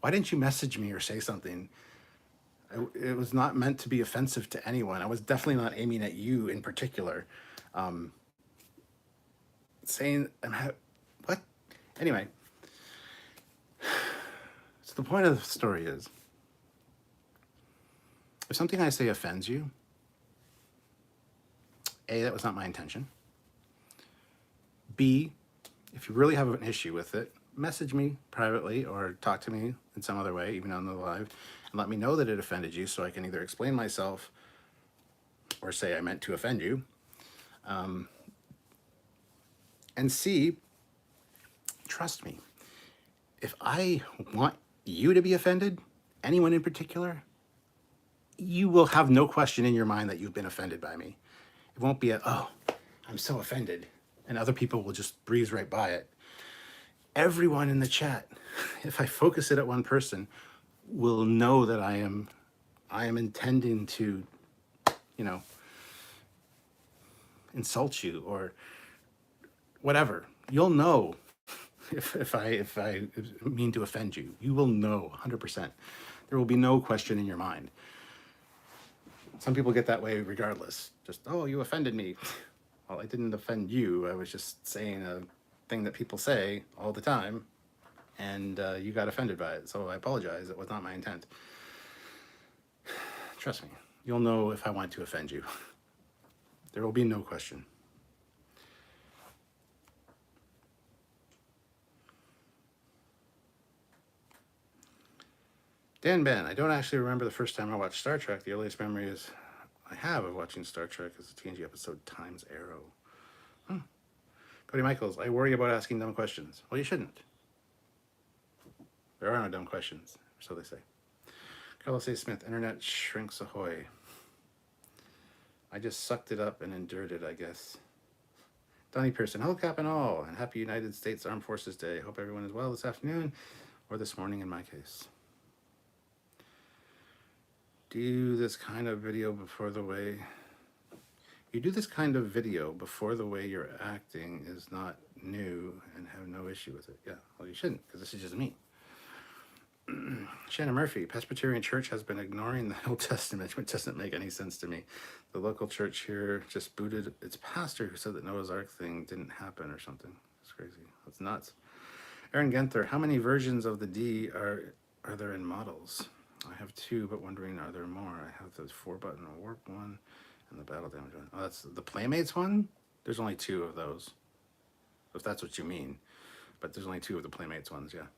why didn't you message me or say something? It was not meant to be offensive to anyone. I was definitely not aiming at you in particular. Saying, what? Anyway. So the point of the story is, if something I say offends you, A, that was not my intention. B, if you really have an issue with it, message me privately or talk to me in some other way, even on the live, and let me know that it offended you so I can either explain myself or say I meant to offend you. And C, trust me, if I want you to be offended, anyone in particular, you will have no question in your mind that you've been offended by me. It won't be oh, I'm so offended, and other people will just breeze right by it. Everyone in the chat, if I focus it at one person, will know that I am intending to, insult you or whatever. You'll know if I mean to offend you. You will know 100%. There will be no question in your mind. Some people get that way regardless. Just, oh, you offended me. Well, I didn't offend you. I was just saying a thing that people say all the time, and you got offended by it. So I apologize. It was not my intent. Trust me. You'll know if I want to offend you. There will be no question. Dan Ben, I don't actually remember the first time I watched Star Trek. The earliest memory I have of watching Star Trek is the TNG episode Time's Arrow. Cody Michaels, I worry about asking dumb questions. Well, you shouldn't. There are no dumb questions, so they say. Carlos A. Smith, Internet shrinks ahoy. I just sucked it up and endured it, I guess. Donnie Pearson, hello, Cap and all, and happy United States Armed Forces Day. Hope everyone is well this afternoon, or this morning in my case. Do this kind of video before the way... You do this kind of video before the way you're acting is not new and have no issue with it. Yeah, well, you shouldn't, because this is just me. Shannon Murphy, Presbyterian Church has been ignoring the Old Testament, which doesn't make any sense to me. The local church here just booted its pastor who said that Noah's Ark thing didn't happen or something. That's crazy. That's nuts. Aaron Genther, how many versions of the D are there in models? I have 2, but wondering, are there more? I have the 4-button warp one and the battle damage one. Oh, that's the Playmates one? There's only 2 of those, if that's what you mean. But there's only 2 of the Playmates ones, yeah.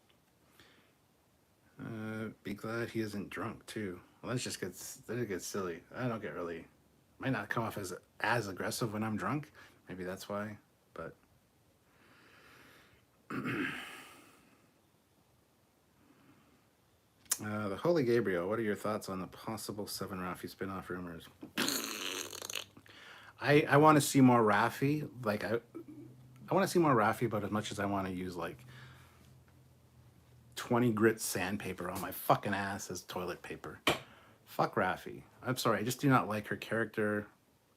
Be glad he isn't drunk too. Well, that it gets silly. I don't get really, might not come off as aggressive when I'm drunk. Maybe that's why, but. The Holy Gabriel, what are your thoughts on the possible 7 Raffi spin-off rumors? I want to see more Raffi. Like, I want to see more Raffi about as much as I want to use, like, 20 grit sandpaper on my fucking ass as toilet paper. Fuck Raffi. I'm sorry, I just do not like her character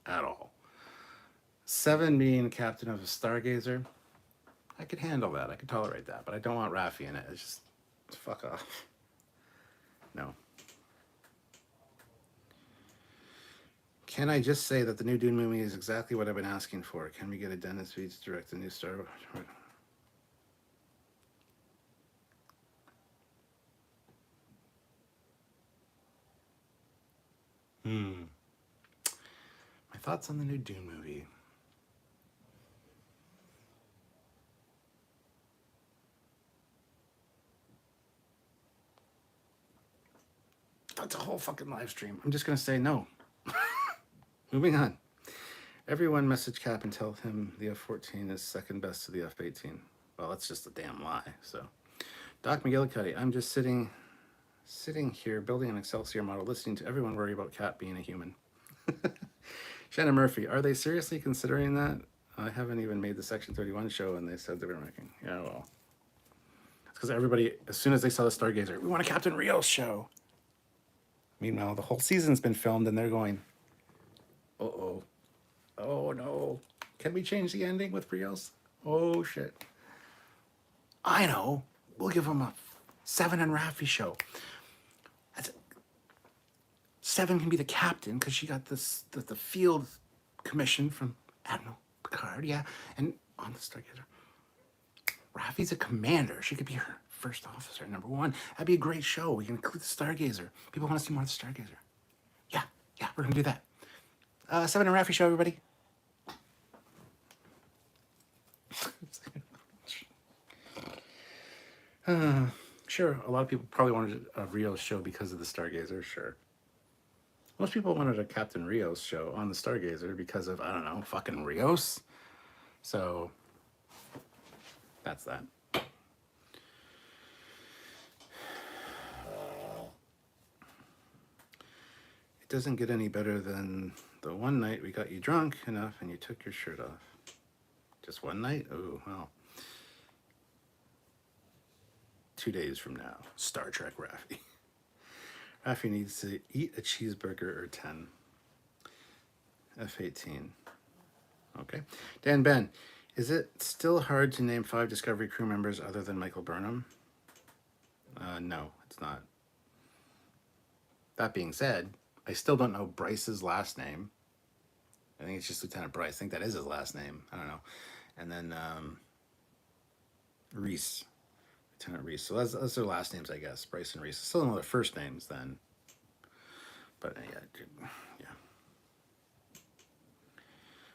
at all. 7 being captain of a Stargazer, I could handle that. I could tolerate that, but I don't want Raffi in it. It's just, fuck off. No. Can I just say that the new Dune movie is exactly what I've been asking for? Can we get a Dennis Reed to direct the new Star Wars? My thoughts on the new Dune movie. That's a whole fucking live stream. I'm just going to say no. Moving on. Everyone message Cap and tell him the F-14 is second best to the F-18. Well, that's just a damn lie. So, Doc McGillicuddy, I'm just sitting here building an Excelsior model, listening to everyone worry about Cap being a human. Shannon Murphy, are they seriously considering that? I haven't even made the Section 31 show, and they said they were making. Yeah, well, it's because everybody, as soon as they saw the Stargazer, we want a Captain Rios show. Meanwhile, the whole season's been filmed, and they're going, uh-oh. Oh, no. Can we change the ending with Rios? Oh, shit. I know. We'll give them a 7 and Raffi show. That's it. 7 can be the captain, because she got this the field commission from Admiral Picard, yeah, and on the Stargazer. Raffi's a commander. She could be her first officer, number 1. That'd be a great show. We can include the Stargazer. People want to see more of the Stargazer. Yeah, we're going to do that. 7 and Raffi show, everybody. Sure, a lot of people probably wanted a Rios show because of the Stargazer, sure. Most people wanted a Captain Rios show on the Stargazer because of, I don't know, fucking Rios. So, that's that. It doesn't get any better than the one night we got you drunk enough and you took your shirt off. Just one night? Oh, well. 2 days from now, Star Trek Raffi. Raffi needs to eat a cheeseburger or 10. F-18. Okay. Dan Ben, is it still hard to name 5 Discovery crew members other than Michael Burnham? No, it's not. That being said, I still don't know Bryce's last name. I think it's just Lieutenant Bryce. I think that is his last name. I don't know. And then Reese. Lieutenant Reese. So that's their last names, I guess. Bryce and Reese. I still don't know their first names then. But yeah.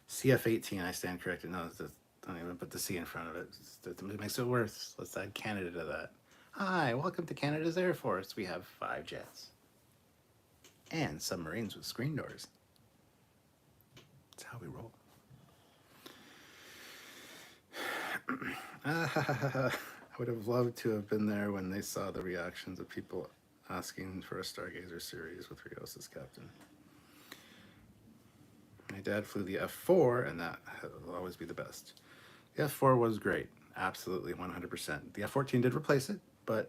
CF-18, I stand corrected. No, don't even put the C in front of it. It makes it worse. Let's add Canada to that. Hi, welcome to Canada's Air Force. We have 5 jets. And submarines with screen doors. That's how we roll. I would have loved to have been there when they saw the reactions of people asking for a Stargazer series with Rios as captain. My dad flew the F4, and that will always be the best. The F4 was great, absolutely 100%. The F14 did replace it, but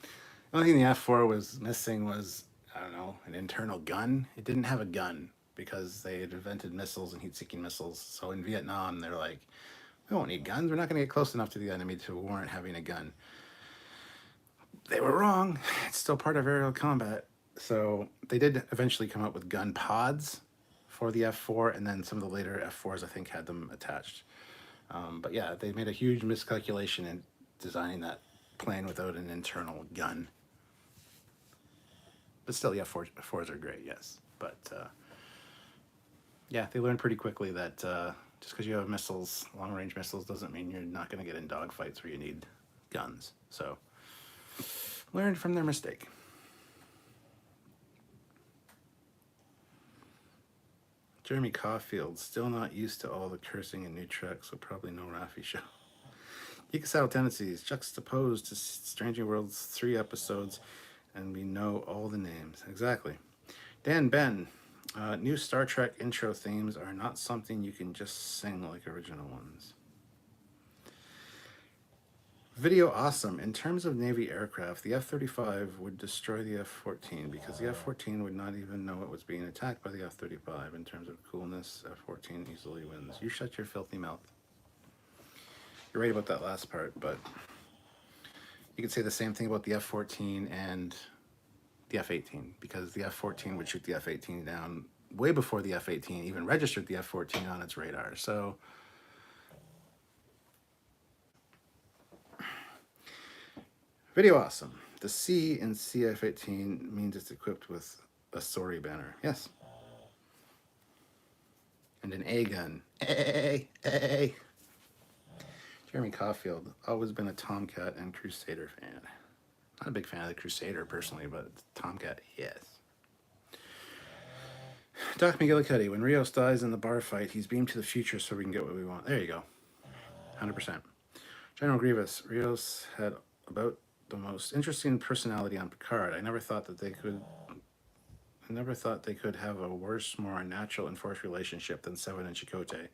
the only thing the F4 was missing was, I don't know, an internal gun. It didn't have a gun because they had invented missiles and heat-seeking missiles. So in Vietnam, they're like, we won't need guns. We're not going to get close enough to the enemy to warrant having a gun. They were wrong. It's still part of aerial combat. So they did eventually come up with gun pods for the F4, and then some of the later F4s, I think, had them attached. But yeah, they made a huge miscalculation in designing that plane without an internal gun. But still, the F4s are great, yes. But yeah, they learned pretty quickly that just because you have missiles, long-range missiles, doesn't mean you're not going to get in dogfights where you need guns. So learned from their mistake. Jeremy Caulfield, still not used to all the cursing in new Trek, so probably no Raffi show. Geekstyle tendencies, juxtaposed to Strange New Worlds 3 episodes, and we know all the names. Exactly. Dan Ben, new Star Trek intro themes are not something you can just sing like original ones. Video awesome. In terms of Navy aircraft, the F-35 would destroy the F-14 because the F-14 would not even know it was being attacked by the F-35. In terms of coolness, F-14 easily wins. You shut your filthy mouth. You're right about that last part, but you could say the same thing about the F-14 and the F-18 because the F-14 would shoot the F-18 down way before the F-18 even registered the F-14 on its radar. So video awesome. The C in CF-18 means it's equipped with a sorry banner. Yes. And an A gun. A. Jeremy Caulfield, always been a Tomcat and Crusader fan. Not a big fan of the Crusader personally, but Tomcat, yes. Doc McGillicuddy, when Rios dies in the bar fight, he's beamed to the future so we can get what we want. There you go. 100%. General Grievous, Rios had about the most interesting personality on Picard. I never thought they could have a worse, more unnatural and forced relationship than Seven and Chakotay.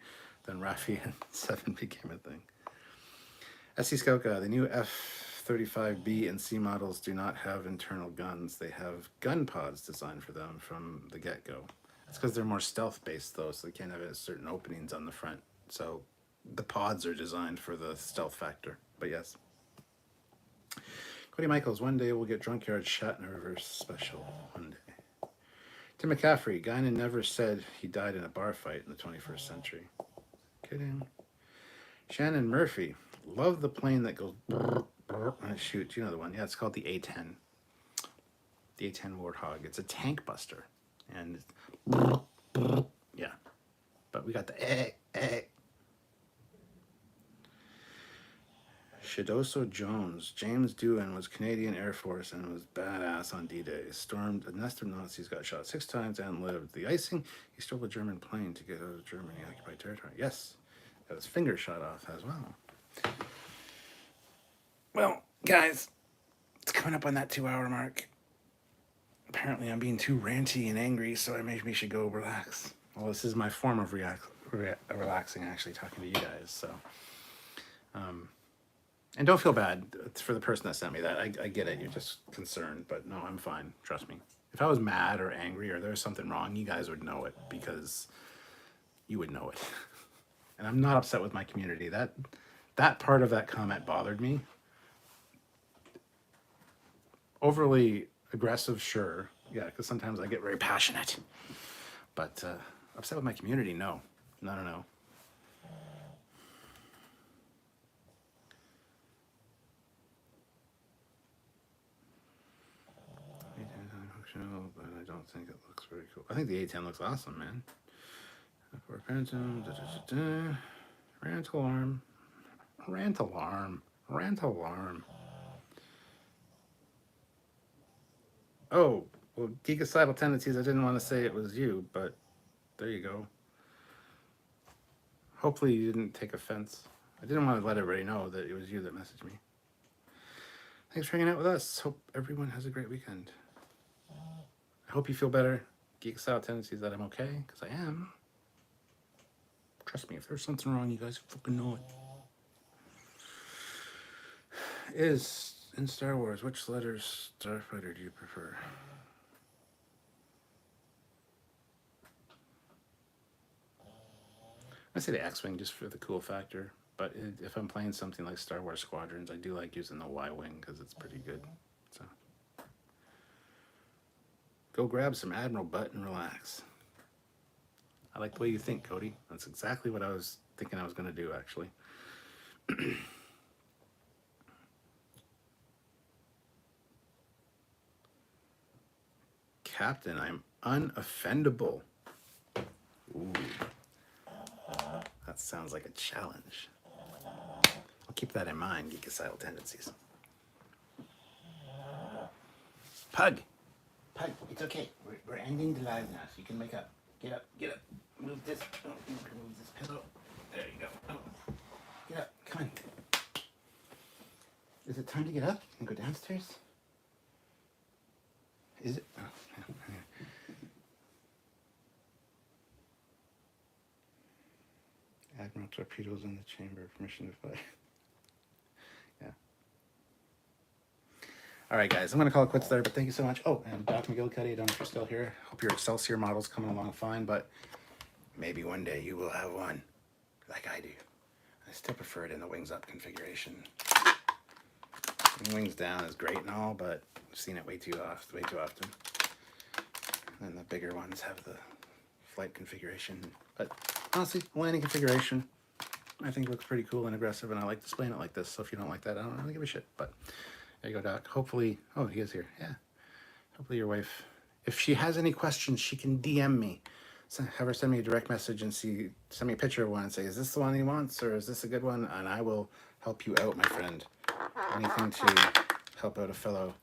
Then Raffi and Seven became a thing. S.C. Skoka, the new F-35B and C models do not have internal guns. They have gun pods designed for them from the get-go. It's because they're more stealth-based, though, so they can't have certain openings on the front. So the pods are designed for the stealth factor. But yes. Cody Michaels, one day we'll get Trekyards Shatner reverse special. One day. Tim McCaffrey, Guinan never said he died in a bar fight in the 21st century. Kidding. Shannon Murphy, love the plane that goes brrr, brrr, when it shoots. You know the one. Yeah, it's called the A-10. The A-10 Warthog. It's a tank buster. And it's brrr, brrr, yeah. But we got the Shadoso Jones. James Doohan was Canadian Air Force and was badass on D-Day. Stormed a nest of Nazis, got shot 6 times and lived. The icing, he stole a German plane to get out of Germany occupied territory. Yes, got his finger shot off as well. Well, guys, it's coming up on that 2-hour mark. Apparently I'm being too ranty and angry, so I maybe should go relax. Well, this is my form of relaxing, actually, talking to you guys, so... And don't feel bad for the person that sent me that. I get it. You're just concerned. But no, I'm fine. Trust me. If I was mad or angry or there was something wrong, you guys would know it because you would know it. And I'm not upset with my community. That part of that comment bothered me. Overly aggressive, sure. Yeah, because sometimes I get very passionate. But upset with my community, no. No. But I don't think it looks very cool. I think the A-10 looks awesome, man. For Phantom, rant alarm. Oh, well, geekicidal tendencies, I didn't want to say it was you, but there you go. Hopefully you didn't take offense. I didn't want to let everybody know that it was you that messaged me. Thanks for hanging out with us. Hope everyone has a great weekend. I hope you feel better. geek style tendencies that I'm okay, because I am. Trust me, if there's something wrong, you guys fucking know it. Is in Star Wars, which letters starfighter do you prefer? I say the X-Wing just for the cool factor, but if I'm playing something like Star Wars Squadrons, I do like using the Y-Wing because it's pretty good. So, go grab some Admiral Butt and relax. I like the way you think, Cody. That's exactly what I was thinking I was going to do, actually. Captain, I'm unoffendable. Ooh. That sounds like a challenge. I'll keep that in mind, geekocidal tendencies. Pug! Pug, it's okay. We're ending the live now, so you can make up. Get up, get up. Move this. Oh, move this pillow. There you go. Oh. Get up, come on. Is it time to get up and go downstairs? Is it? Oh, yeah. Admiral torpedoes in the chamber. Permission to fly. Yeah. All right, guys. I'm going to call it quits there, but thank you so much. Oh, and Doc McGillicuddy, I don't know if you're still here. Hope your Excelsior model's coming along fine, but maybe one day you will have one like I do. I still prefer it in the wings up configuration. Wings down is great and all, but I've seen it way too often. And the bigger ones have the flight configuration. But honestly, landing configuration, I think looks pretty cool and aggressive, and I like displaying it like this. So if you don't like that, I don't really give a shit. But there you go, Doc. Hopefully, oh, he is here. Yeah. Hopefully your wife, if she has any questions, she can DM me. So have her send me a direct message and send me a picture of one and say, is this the one he wants, or is this a good one? And I will help you out, my friend. Anything to help out a fellow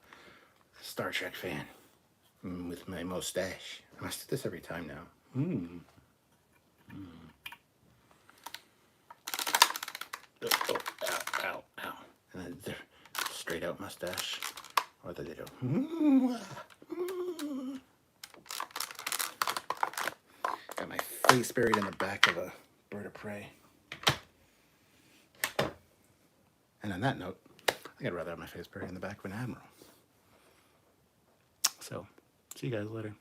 Star Trek fan with my mustache. I must do this every time now. Oh, ow, ow. And then the straight out mustache. Or the little. Got my face buried in the back of a bird of prey. And on that note, I think I'd rather have my face buried in the back of an admiral. So, see you guys later.